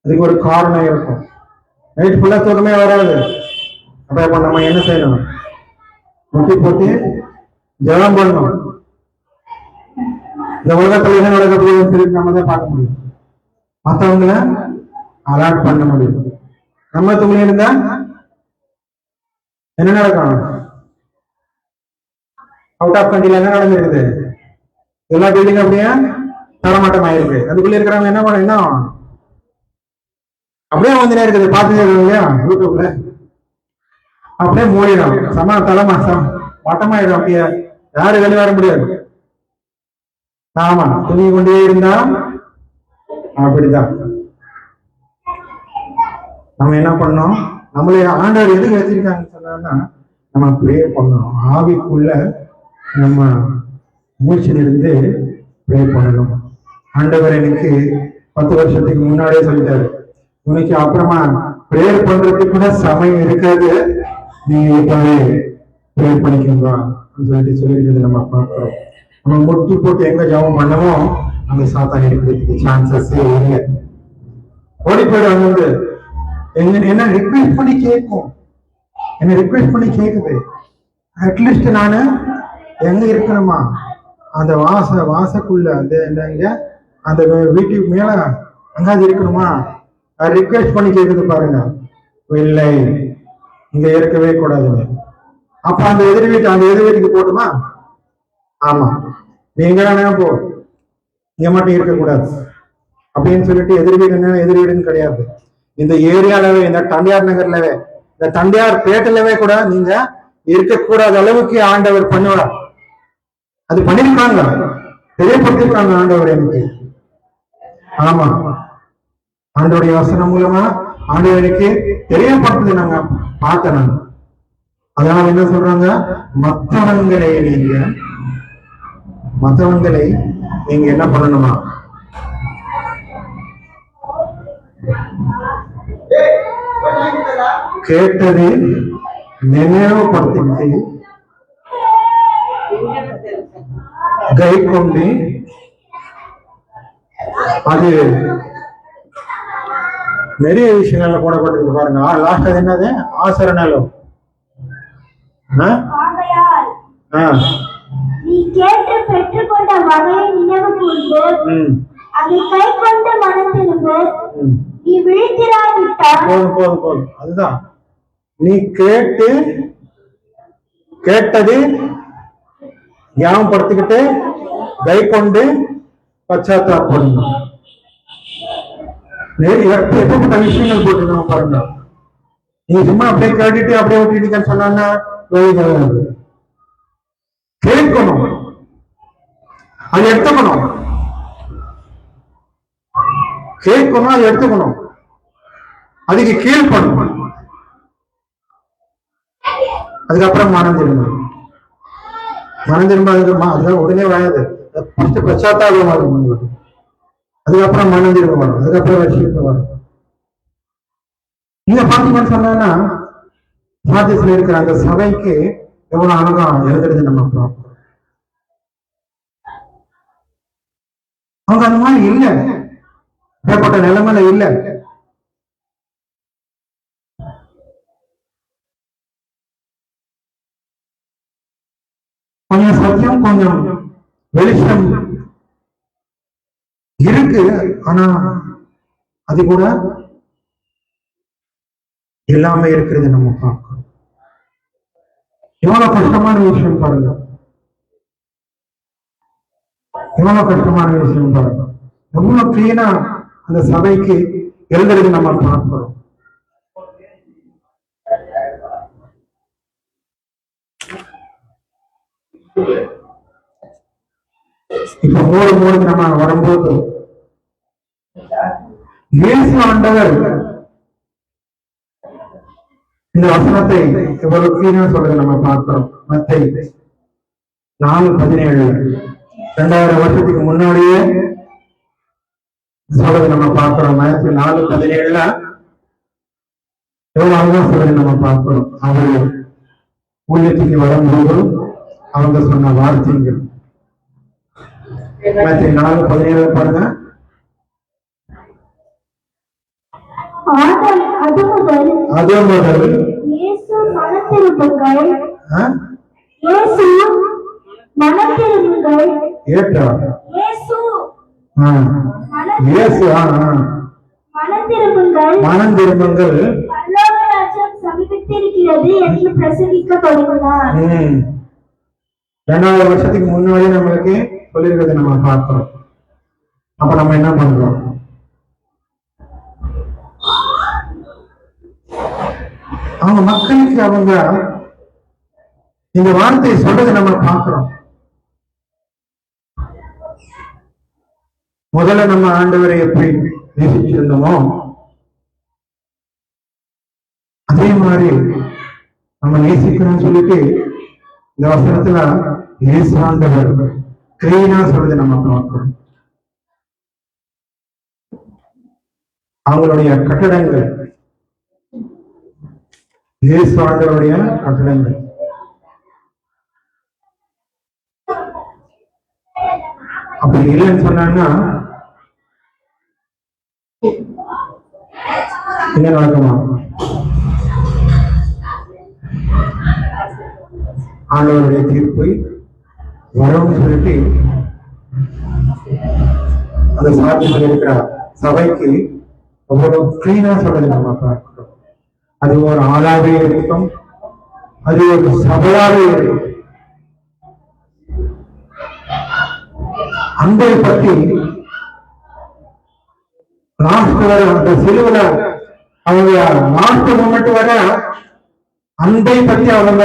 அதுக்கு ஒரு காரணம் இருக்கும். நைட் ஃபுல்லா தூக்கமே வராது. அப்ப நம்ம என்ன செய்யணும்? முட்டி போட்டு ஜெபம் பண்ணணும். இந்த உலகத்துல என்ன நடக்க போகுதுன்னு நம்ம தான் பார்க்க முடியும். மற்றவங்கள அலர்ட் பண்ண முடியும். நம்ம தூங்கி இருந்தா என்ன நடக்கும்? அவுட் ஆஃப் கண்ட்ரில என்ன நடந்திருக்குது? எல்லா பில்டிங் அப்படியே தரமாட்டம் ஆயிருக்கு. அதுக்குள்ள இருக்கிறவங்க என்ன பண்ண என்ன அப்படியே வந்து இருக்குது. பார்த்துட்டு இல்லையா யூடியூப்ல அப்படியே மூடிடும். தலை மாசம் வட்டமாயிடும். அப்படியே யாரு வெளியே வர முடியாது. ஆமா, துணி கொண்டே இருந்தா அப்படிதான். நம்ம என்ன பண்ணோம்? நம்மளே ஆண்டவர் எதுக்கு வச்சிருக்காங்கன்னு சொன்னா, நம்ம ப்ரே பண்ணணும். ஆவிக்குள்ள நம்ம மூச்சிலிருந்து ப்ரே பண்ணணும். ஆண்டவர் எனக்கு 10 வருஷத்துக்கு முன்னாடியே சொல்லிட்டாரு, உனக்கு அப்புறமா ப்ரேயர் பண்றதுக்கு கூட சமயம் இருக்காது, நீங்க இப்பவே ப்ரே பண்ணிக்கோங்க சொல்லிட்டு சொல்லியிருக்கிறது நம்ம பார்க்கிறோம். நம்ம முட்டி போட்டு எங்க ஜபம் பண்ணமோ அங்க சாத்தான் இருக்கிறதுக்கு சான்சஸ் இல்லை. ஓடி போயிடும். வந்து என்ன ரிக்வெஸ்ட் பண்ணி கேட்கும், என்ன ரிக்வெஸ்ட் பண்ணி கேட்குது. அட்லீஸ்ட் நானு எங்க இருக்கணுமா, அந்த வாசக்குள்ள அந்த அந்த வீட்டுக்கு மேல அங்காது இருக்கணுமா, ரிக்வெஸ்ட் பண்ணி கேட்குது பாருங்க. இல்லை, இங்க இருக்கவே கூடாதுங்க. அப்ப அந்த எதிர் வீட்டுக்கு போட்டுமா? ஆமா, நீங்க தானே போ, இங்க மட்டும் இருக்கக்கூடாது அப்படின்னு சொல்லிட்டு எதிர் வீடுன்னு கிடையாது. இந்த ஏரியாலவே, இந்த தண்டையார் நகர்லவே, இந்த தண்டையார் பேட்டிலவே கூட நீங்க இருக்கக்கூடாத அளவுக்கு ஆண்டவர் பண்ணுவார். அது பண்ணிருக்காங்க, தெரியப்படுத்திருக்காங்க ஆண்டவர் எனக்கு. ஆமா, ஆண்டவருடைய வசனம் மூலமா ஆண்டவருக்கு தெரியப்படுத்துது. நாங்க பார்த்தேன். அதனால என்ன சொல்றாங்க? மற்றவங்களை நீங்க என்ன பண்ணணுமா? கேட்டது நினைவுபடுத்திட்டு கை கொண்டு அது நிறைய விஷயங்கள்ல போடப்பட்டிருக்கு பாருங்க. லாஸ்ட் அது என்னது? ஆசரணம். நீ கேட்டு பெற்றுக்கொண்ட வகையை நினைவு கூர்ந்து அதை கை கொண்டு மனம் திரும்பு. நீ விழித்திராவிட்டால் போதும். அதுதான், நீ கேட்டது ஞாபகப்படுத்திக்கிட்டு கை கொண்டு பச்சாத்தாப்படணும். எப்படிப்பட்ட விஷயங்கள் போட்டுக்கணும் பாருங்க. நீ சும்மா அப்படியே கேட்டுட்டு அப்படியே விட்டுட்டு சொன்னா கேட்கணும், அது எடுத்துக்கணும். கேட்கணும், அது எடுத்துக்கணும், அதுக்கு கீழ்படணும். அதுக்கப்புறம் மனம் திரும்ப அதுதான் உடனே வராது. ஃபர்ஸ்ட் பச்சாத்தாபம் வரும் உங்களுக்கு, அதுக்கப்புறம் மனதிற்கு வரும், அதுக்கப்புறம் ரட்சிப்பு வரும். நீங்க பாத்தீங்கன்னு சொன்னா சாத்தியத்துல இருக்கிற அந்த சபைக்கு எவ்வளவு அழகா எழுதுறது நம்ம பார்க்கிறோம். அவங்க அந்த மாதிரி இல்ல, ஏற்பட்ட நிலைமையில இல்ல. கொஞ்சம் சத்தியம், கொஞ்சம் வெளிச்சம் இருக்கு, ஆனா அது கூட எல்லாமே இருக்கிறது நம்ம பார்க்கிறோம். எவ்வளவு கஷ்டமான விஷயம் பாருங்க, எவ்வளவு கஷ்டமான விஷயம் பாருங்க. எவ்வளவு கிளீனா அந்த சபைக்கு எழுதுறது நம்ம பார்க்கிறோம். இப்ப மூணு நம்ம வரும்போது இயேசு ஆண்டவர் இந்த வசனத்தை எவ்வளவு கிளீனா சொல்றது நம்ம பார்க்கிறோம். மத்தேயு 4:17 2000 வருஷத்துக்கு முன்னாடியே சொல்றது நம்ம பார்க்கிறோம். மத்தேயு 4:17 எவ்வளவு அழகா சொல்றது நம்ம பார்க்கிறோம். அவரு ஊழியத்துக்கு வரும்போது அவங்க சொன்ன வார்த்தைகள். மத்தேயு 4:17 பாருங்க. அது முதல் இயேசு மனத்திரும்புங்கள், ஆ? இயேசு மனத்திரும்புங்கள், ஏற்றா இயேசு ஆ. இயேசு மனத்திரும்புங்கள், மனம் திரும்புங்கள், பரலோக ராஜ்யம் சமீபித்திருக்கிறது என்று பிரசங்கிக்கப்படுகிறார். 2000 வருஷத்துக்கு முன்னாடி நம்மளுக்கு சொல்லியிருக்கிறத நம்ம பார்க்கிறோம். அப்ப நம்ம என்ன பண்றோம்? அவங்க மக்களுக்கு அவங்க இந்த வார்த்தையை சொல்றது நம்ம பார்க்கிறோம். முதல்ல நம்ம ஆண்டவரை எப்படி நேசிச்சிருந்தோமோ அதே மாதிரி நம்ம நேசிக்கிறோம்னு சொல்லிட்டு இந்த வசனத்துல இயேசு ஆண்டவர் கிளீனா சொல்றது நம்ம பார்க்கிறோம். அவங்களுடைய கட்டடங்கள், இயேசு ஆண்டவருடைய கட்டடங்கள். அப்படி இல்லைன்னு சொன்னாங்கன்னா என்ன நடக்குமா? ஆண்டவருடைய தீர்ப்பை வரும்னு சொல்லிட்டு அந்த சாத்தியத்தில் இருக்கிற சபைக்கு அவ்வளவு கிளீனா சொல்றது நம்ம பார்க்கிறோம். அது ஒரு ஆளாவே இருக்கும், அது ஒரு சபையாவே இருக்கும். அன்பை பற்றி லாஸ்ட் வர அந்த சிலுவில அவங்க லாஸ்ட் மூமெண்ட் வர அன்பை பற்றி அவங்க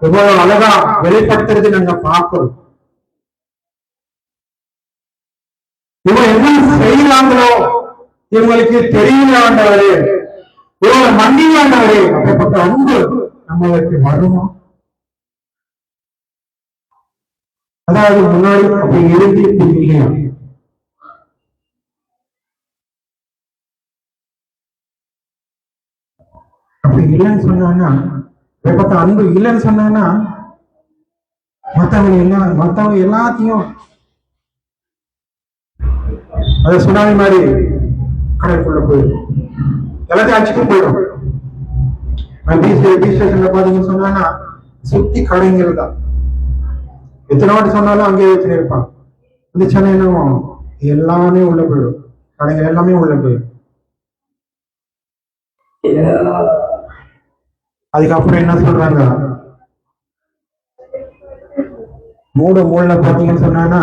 எவ்வளவு அழகா வெளிப்படுத்துறது நாங்க பார்க்கிறோம். இவங்க என்ன செய்யறாங்களோ இவங்களுக்கு தெரியல ஆண்டவரே, இவங்க மன்னிங்க ஆண்டவரே. அப்படிப்பட்ட அன்பு நம்மளுக்கு வருமா? அதாவது முன்னாடி அப்படி இருந்து இல்லையா? அப்படி இல்லைன்னு சொன்னாங்கன்னா, அப்படிப்பட்ட அன்பு இல்லைன்னு சொன்னாங்கன்னா மத்தவங்க எல்லாத்தையும் அது சுனாமி மாதிரி கடைக்குள்ள போயிடும், எல்லாத்தையும் அடிச்சுட்டு போயிடும். பீச் ஸ்டேஷன்ல பாத்தீங்கன்னு சொன்னா சுத்தி கடைங்கள் தான். எத்தனை வாட்டி சொன்னாலும் அங்கேயே வச்சுன்னு இருப்பான். இந்த சென்னை என்ன எல்லாமே உள்ள போயிடும், கடைகள் எல்லாமே உள்ள போயிடும். அதுக்கப்புறம் என்ன சொல்றாங்க, மூணு பாத்தீங்கன்னு சொன்னா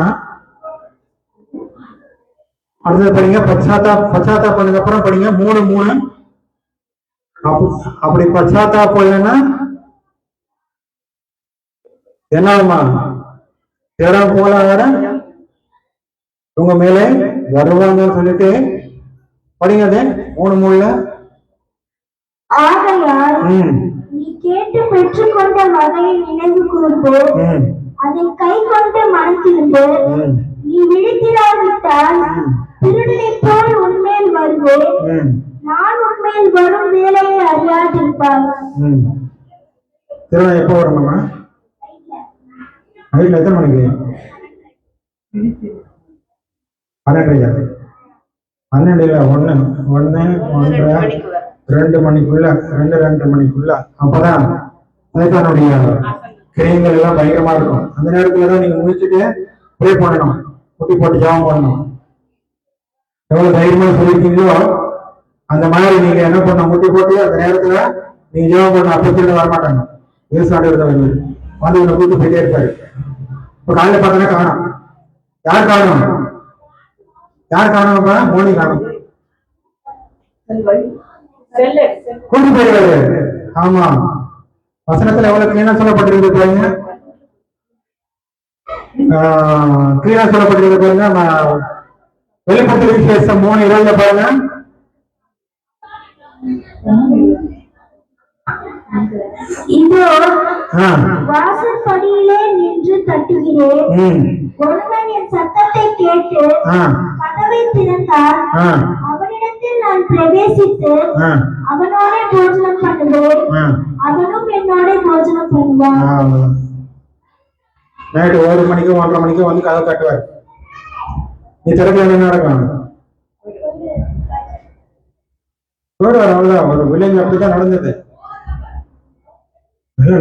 அடுத்தது படிங்க பச்சாத்தாபத்துக்கு அப்புறம் படிங்க 3 அப்படி பச்சாத்தாபம் இல்லைன்னா என்னமா தேடம் போல வேற உங்க மேலே வருவாங்கன்னு சொல்லிட்டு படிங்க. அது 3 ஆகையால் நீ கேட்டு பெற்றுக்கொண்ட வகையை நினைவு கூர்ந்தோ, அதை கை கொண்டு மனம் திரும்பு. ம், நீ விழித்திராவிட்டால் திருடனைப் போல் உன்மேல் வருவேன். ம், நான் உன்மேல் வரும் வேலையை அறியாதிருப்பார். ம். திருவிழா எப்போ வரணுமா? நைட்ல எத்தனை மணிக்கு? 12 12 இல்ல 1 1 1:30 2 மணிக்குள்ள 2 மணிக்குள்ள அப்பதான் சைத்தானுடைய கிரியங்கள் எல்லாம் பயங்கரமா இருக்கும். அந்த நேரத்துல தான் நீங்க முடிச்சுட்டு ப்ரே பண்ணணும், குட்டி போட்டு ஜெபம் பண்ணணும். எவ்வளவு தைரியமா சொல்லிருக்கீங்களோ அந்த மாதிரி நீங்க என்ன பண்ண முட்டி போட்டு அந்த நேரத்துல நீங்க ஜெபம் பண்ண அப்பத்துல வரமாட்டாங்க. விவசாயம் வந்து உங்களை கூட்டு போயிட்டே இருப்பாரு. இப்ப காலையில பார்த்தா காணும். யார் காணும்? யார் காணும்ப்பா? மோனி காணும். கூட்டி போயிடுவாரு. ஆமா, வசனத்துல எவ்வளவு கிளீனா சொல்லப்பட்டிருக்கு பாருங்க. கிளீனா சொல்லப்பட்டிருக்கு பாருங்க. வெளிப்பட்டு விசேஷம் 3:20 பாருங்க. இதோ ஆ, வாசற்படியிலே நின்று தட்டுகிறேன். ம், ஒருவன் என் சத்தத்தை கேட்டு ஆ, கதவை திறந்தால் ஆ, அவனிடத்தில் நான் பிரவேசித்து ஆ, அவனோட போஜனம் பண்ணுவேன். ஆ. அவனும் என்னோட போஜனம் பண்ணுவான். நைட்டு 1 மணிக்கு 1:30 மணிக்கு வந்து கதை கட்டுவார். நீ திறக்க என்ன நடக்கும்? போயிடுவார். அவ்வளவுதான். ஒரு வில்லேஜ் அப்படிதான் நடந்தது.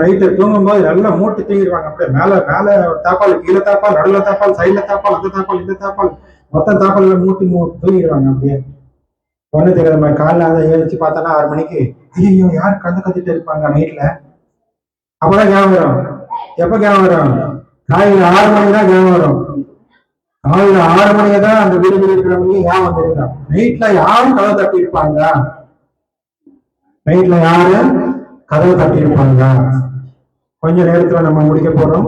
நைட்டு தூங்கும்போது நல்லா மூட்டு தூங்கிடுவாங்க. அப்படியே மேல மேல தாப்பால், கீழே தாப்பால், நடுவில் தாப்பால், சைட்ல தாப்பால், அந்த தாப்பால், இந்த தாப்பால், மொத்தம் தாப்பால் மூட்டி தூங்கிடுவாங்க. அப்படியே ஒண்ணு தெரியாத மாதிரி காலைல அதை ஏறிச்சு பார்த்தோன்னா 6 மணிக்கு ஐயோ யார் கதை கத்திட்டு இருப்பாங்க நைட்ல. அப்பதான் ஞாபகம் வரும். எப்ப ஞாபகம் வரும்? காலையில 6 மணிக்கு தான் ஞாபகம் வரும். காலையில 6 மணிக்கு தான் அந்த வீடு இருக்கிறவங்க ஞாபகம் தெரியும். நைட்ல யாரும் கதை தட்டி இருப்பாங்க? நைட்ல யாரு கதவை தட்டி இருப்பாங்க? கொஞ்ச நேரத்துல நம்ம முடிக்க போறோம்.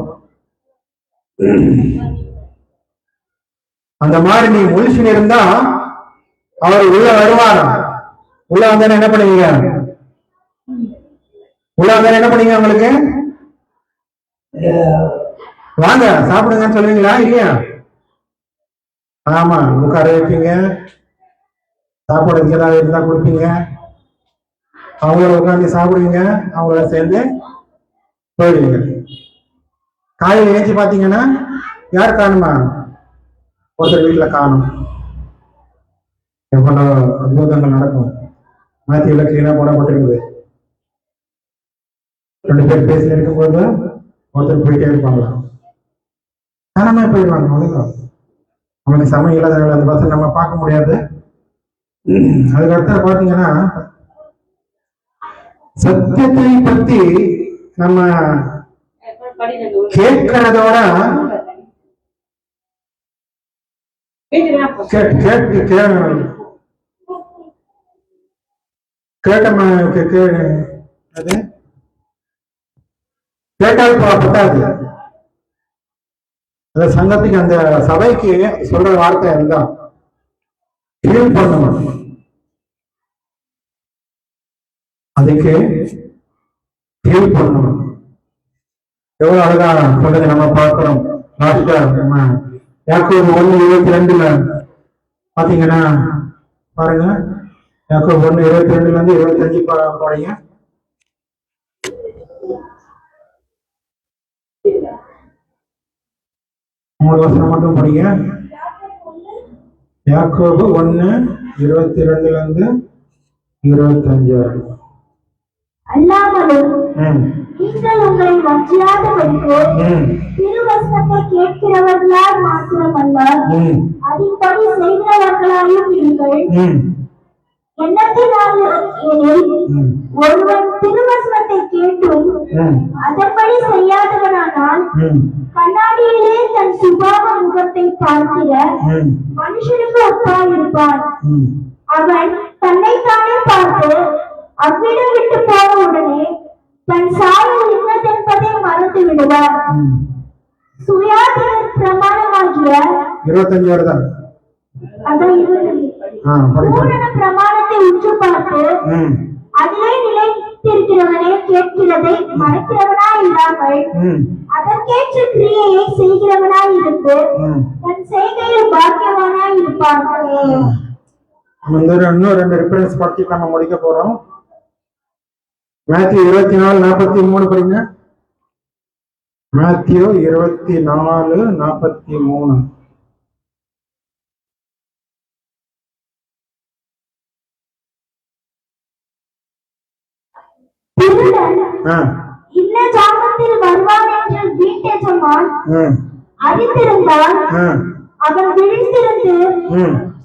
அந்த மாதிரி நீ முழிச்சுன்னு இருந்தா அவர் உள்ள வருவாரா? உள்ள வந்தானே என்ன பண்ணுவீங்க? உள்ள வந்தானே என்ன பண்ணுவீங்க? உங்களுக்கு வாங்க சாப்பிடுங்கன்னு சொல்லுவீங்களா? இல்லையா? ஆமா, உட்கார வைப்பீங்க, சாப்பாடுக்கு ஏதாவது இருந்தா கொடுப்பீங்க, அவங்களோட உட்காந்து சாப்பிடுவீங்க, அவங்களோட சேர்ந்து போயிடுவீங்க. காலையில் ஏஞ்சி பார்த்தீங்கன்னா யார் காணுமா? ஒருத்தர் வீட்டுல காணும். எவ்வளவு அற்புதங்கள் நடக்கும். மாத்தியில கிளீனா போடப்பட்டிருக்குது. 2 பேர் பேசி இருக்கும்போது ஒருத்தர் போயிட்டே இருப்பாங்களா, காரணமா போயிடுவாங்க. அவ்வளவுதான். அவங்களுக்கு சமயம் இல்லாத அந்த பசங்க நம்ம பார்க்க முடியாது. அதுக்கு அடுத்த பாத்தீங்கன்னா சத்தியத்தை பத்தி நம்ம கேட்கிறதோட கேட்டால் பத்தாது. அந்த சங்கத்துக்கு அந்த சபைக்கு சொல்ற வார்த்தை அதுதான், ஃபீல் பண்ணணும். அதுக்கு ஃபீல் பண்ணணும். எவ்வளவு அழகா சொல்றது நம்ம பார்க்கிறோம். லாஸ்டா நம்ம யாக்கோபு 1:22 பாத்தீங்கன்னா பாருங்க. யாக்கோபு 1:22 25 பாருங்க. மூணு வருஷம் மட்டும் படிங்க. யாக்கோபு 1:22 25. அல்லாமலும் நீங்கள் உங்களை வஞ்சியாதபடிக்கு திருவசனத்தை கேட்கிறவர்களால் மாத்திரமல்ல, அதன்படி செய்கிறவர்களாயும் இருங்கள். எண்ணத்தினால் எனில் ஒருவன் திருவசனத்தை கேட்டும் அதன்படி செய்யாதவனானால் கண்ணாடியிலே தன் சுபாவ முகத்தை பார்க்கிற மனுஷனுக்கு ஒப்பாயிருப்பான். அவன் தன்னைத்தானே பார்த்து அவ்விடம் விட்டு போன உடனே தன் சாயல் இன்னதென்பதை மறந்து விடுவார். சுயாதீன பிரமாணமாகிய 25 வருதான் பூரண பிரமாணத்தை உற்று பார்த்து அதிலே நிலைத்திருக்கிறவனே கேட்கிறதை மறைக்கிறவனாய் இல்லாமல் அதற்கேற்ற கிரியையை செய்கிறவனாய் இருந்து கொடுத்து தன் செய்கையில் பாக்கியவானாய் இருப்பான். நம்ம இன்னும் 2 ரெஃபரன்ஸ் பார்த்து நம்ம முடிக்க போறோம். மேத்யூ 24:43 படிங்க. மேத்யூ 24:43. திருடன் இன்ன ஜாமத்தில் வருவான் என்று வீட்டெஜமான் அறிந்திருந்தால் அவன் விழித்திருந்து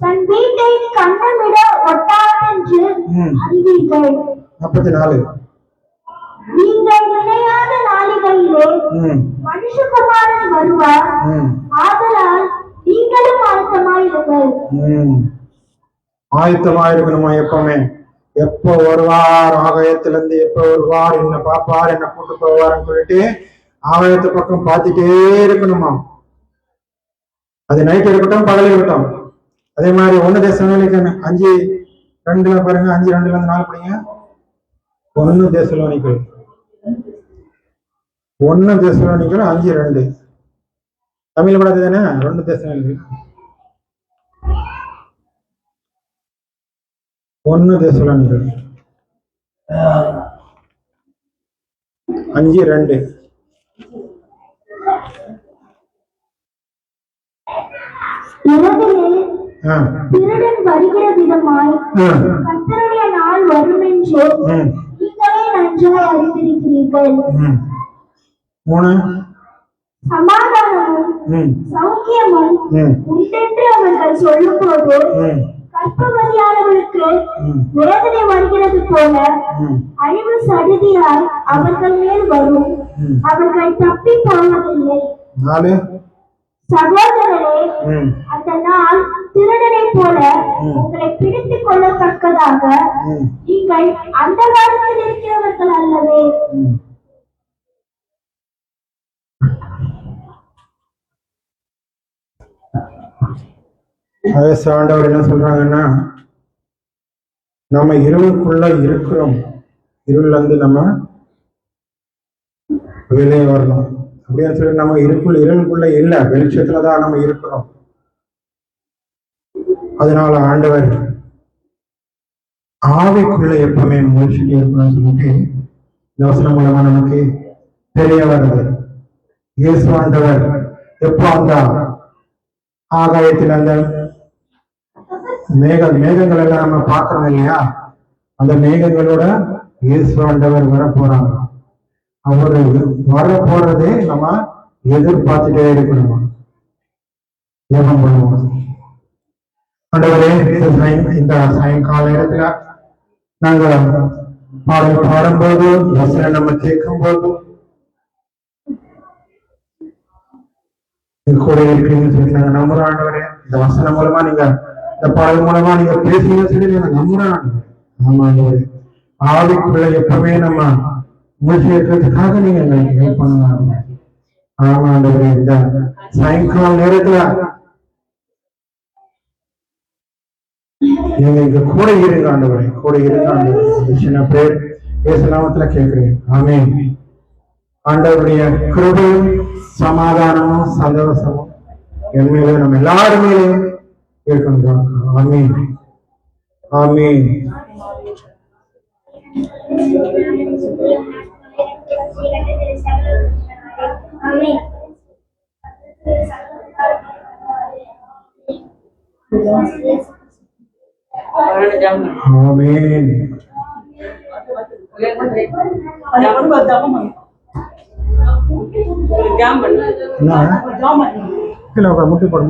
தன் வீட்டை கண்ணமிட ஒட்டாதென்று அறிவீர்கள். 44. நீங்கள் நினையாத நாளிகளிலே மனுஷகுமாரன் வருவார். ஆதலால் நீங்களும் ஆயத்தமாயிருங்கள். ஆயத்தமாயிருக்கணுமா? எப்பவுமே எப்போ வருவார் ஆகாயத்திலிருந்து, எப்போ வருவார், என்ன பாப்பார், என்ன கூட்டு போவார்னு சொல்லிட்டு ஆகாயத்து பக்கம் பார்த்துட்டே இருக்கணுமா. அது நைட் இருக்கட்டும், பகல் இருக்கட்டும். அதே மாதிரி 1 தெசலோனிக்கர் 5:2 பாருங்க. 5:2-4 படிங்க. 1 தெசலோனிக்கர் 5:2. தமிழ் கூட தானே. 2 தெசலோனிக்கர் 1 தெசலோனிக்கர் 5:2. திருடன் வருகிற விதமாய் கர்த்தருடைய நாள் வரும் என்று நீங்களே நன்றாய் அறிந்திருக்கிறீர்கள். 3. சமாதானமும் சௌக்கியமும் உண்டென்று அவர்கள் சொல்லும் போது கற்பவதியானவர்களுக்கு வேதனை வருகிறது போல அழிவு சடுதியாய் அவர்கள் மேல் வரும். அவர்கள் தப்பி போவதில்லை. 4. சகோதரரே, அந்த நாள் திருடனை போல உங்களை பிடித்துக் கொள்ளத்தக்கதாக நீங்கள் அந்த காலத்தில் இருக்கிறவர்கள் அல்லவே. ஆண்டவர் என்ன சொல்றாங்கன்னா, நம்ம இருளுக்குள்ள இருக்கிறோம். இருள் வந்து நம்ம வெளியே வரணும் அப்படின்னு சொல்லி நம்ம இருளுக்குள்ள இல்லை, வெளிச்சத்துலதான் நம்ம இருக்கிறோம். அதனால ஆண்டவர் ஆவிக்குள்ள எப்பவுமே முயற்சிட்டு இருக்கணும்னு சொல்லிட்டு இந்த வசனம் மூலமா நமக்கு தெரிய வருது. இயேசு ஆண்டவர் எப்போ அந்த ஆகாயத்தில் அந்த மேகங்கள் எல்லாம் நம்ம பார்க்கறோம் இல்லையா, அந்த மேகங்களோட இயேசு ஆண்டவர் வர போறாங்க. அவரு வர போறதே நம்ம எதிர்பார்த்துட்டே இருக்கணும். ஜெபம் பண்ணுவோம். ஆண்டவரே, இந்த சாயங்கால நேரத்துல நாங்க பாடல் பாடும்போது, வசனம் நம்ம கேட்கும் போது கூட இருக்கீங்கன்னு சொல்லி நாங்க நம்புறோம். ஆண்டவரே, இந்த வசனம் மூலமா நீங்க, இந்த பாடல் மூலமா நீங்க பேசுங்கன்னு சொல்லி நாங்க நம்புறோம். ஆமா ஆண்டவரே, ஆவிக்குள்ள எப்பவுமே நம்ம முயற்சி இருக்கிறதுக்காக நீங்க எங்களுக்கு ஹெல்ப் பண்ணுவாங்க. ஆமா ஆண்டவரே, இந்த சாயங்கால நேரத்துல நீங்க இங்க கூட இருங்க ஆண்டவரே, கூட இருங்க ஆண்டவரே. சின்ன பேர் இயேசு நாமத்துல கேட்கிறேன். ஆமென். ஆண்டவருடைய கிருபையும் சமாதானமும் சந்தோஷமும் என் மேல நம்ம எல்லாரும் மேலேயும் இருக்கணும். ஆமென் ஆமென். ஆமென். முட்டி போடு.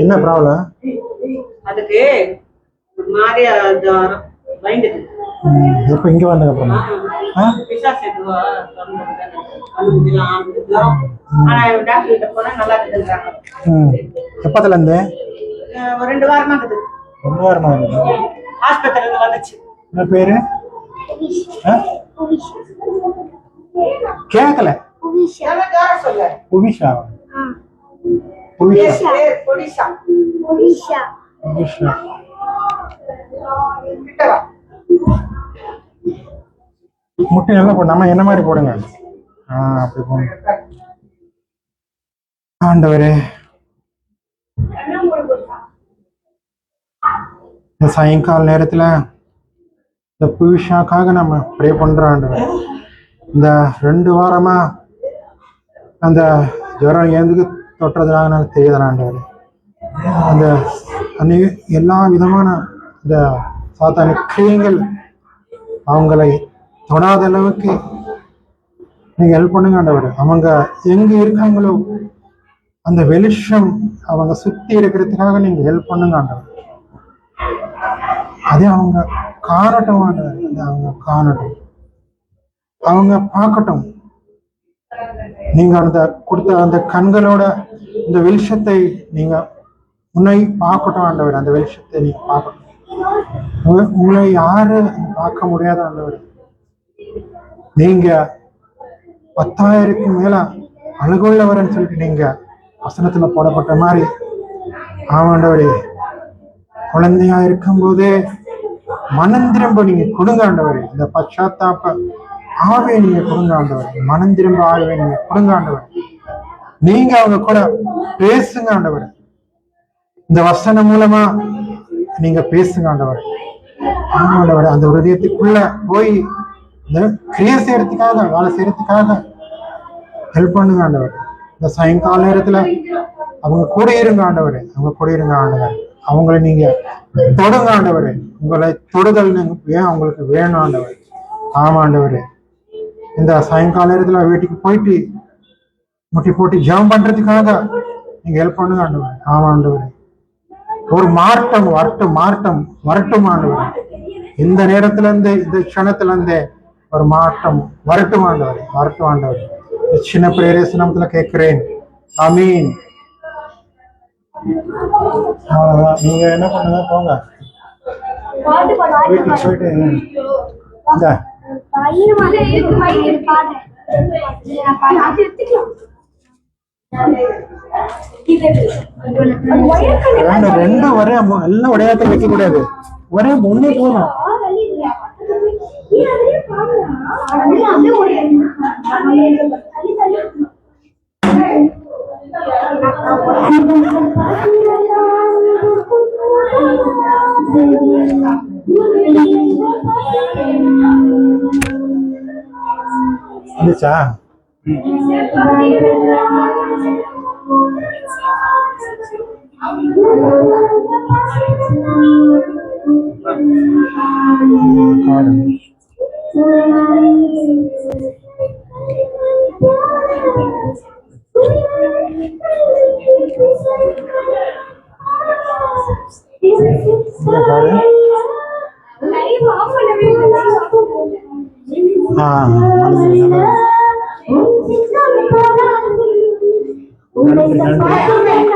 என்ன ப்ராப்ளம்? அதுக்கு மாரியா பயந்துட்டு எப்ப இங்க வந்தது அப்புறமா எப்பத்துல இருந்து? 2 வாரமா இருக்குது. 2 வாரமா இருக்குது. ஆஸ்பத்திரியில வந்துச்சு. என்ன பேரு? கேட்கல. சொல்ல புவிஷா. முட்டை நல்லா போடு. நம்ம என்ன மாதிரி போடுங்க. அப்படி போடுங்க. ஆண்டவரே, இந்த சாயங்கால நேரத்துல இந்த புவிஷாக்காக நம்ம ப்ரே பண்றோம் ஆண்டவரே. இந்த 2 வாரமா அந்த ஜுரம் எதுக்கு தொட்டுறதுனால எனக்கு தெரியுது ஆண்டவரே. அந்த எல்லா விதமான இந்த சாத்தான கிரியைகள் அவங்களை தொடாத அளவுக்கு நீங்க ஹெல்ப் பண்ணுங்க ஆண்டவரே. அவங்க எங்க இருக்காங்களோ அந்த வெளிச்சம் அவங்க சுத்தி இருக்கிறதுக்காக நீங்க ஹெல்ப் பண்ணுங்க ஆண்டவரே. அதே அவங்க காணட்டும் ஆண்டவரே, அவங்க காணட்டும், அவங்க பார்க்கட்டும். நீங்க அந்த கொடுத்த அந்த கண்களோட இந்த வெளிச்சத்தை நீங்க உன்னை பார்க்கட்டும் ஆண்டவர். அந்த வெளிச்சத்தை நீங்க பார்க்கட்டும். உங்களை யாரு பார்க்க முடியாத ஆண்டவர். நீங்க 10,000க்கு மேல அழகுள்ளவர்ன்னு சொல்லிட்டு நீங்க வசனத்துல போடப்பட்ட மாதிரி ஆமாண்டவரே, குழந்தையா இருக்கும் போதே மனந்திரம்ப நீங்க கொடுங்க ஆண்டவரே. இந்த பச்சாத்தாப்ப ஆவே நீங்க கொடுங்க ஆண்டவர். மனந்திரம்ப ஆவே நீங்க கொடுங்க ஆண்டவர். நீங்க அவங்க கூட பேசுங்க ஆண்டவர். இந்த வசனம் மூலமா நீங்க பேசுங்க ஆண்டவர். ஆமாண்டவர், அந்த ஹிருதயத்துக்குள்ள போய் இந்த கிரியை செய்யறதுக்காக, வேலை செய்யறதுக்காக ஹெல்ப் பண்ணுங்க ஆண்டவர். இந்த சாயங்கால நேரத்துல அவங்க கூட இருங்க ஆண்டவர். அவங்க கூட இருங்க ஆண்டவர். அவங்களை நீங்க தொடுங்க ஆண்டவர். உங்களை தொடுதல் ஏன் அவங்களுக்கு வேணும் ஆண்டவர். ஆமாண்டவர், இந்த சாயங்கால நேரத்துல வீட்டுக்கு போயிட்டு முட்டி போட்டு ஜெபம் பண்றதுக்காக நீங்க ஹெல்ப் பண்ணுங்க ஆண்டவர். ஆமாண்டவர், ஒரு மாற்றம் வரட்டும் ஆண்டவர். இந்த நேரத்துல இருந்து, இந்த க்ஷணத்துல இருந்தே ஒரு மாற்றம் வரட்டும் ஆண்டவர். சின்ன பிரேரேசனத்துல கேட்கிறேன். ஆமீன். அவ்வளவுதான். நீங்க என்ன பண்ணுங்க, போங்க வீட்டுக்கு போயிட்டு இந்த ரெண்டு ஒரே எல்லாம் உடையாத்த வைக்க கூடாது. ஒரே ஒண்ணு போதும். வந்துச்சா? நன்றி.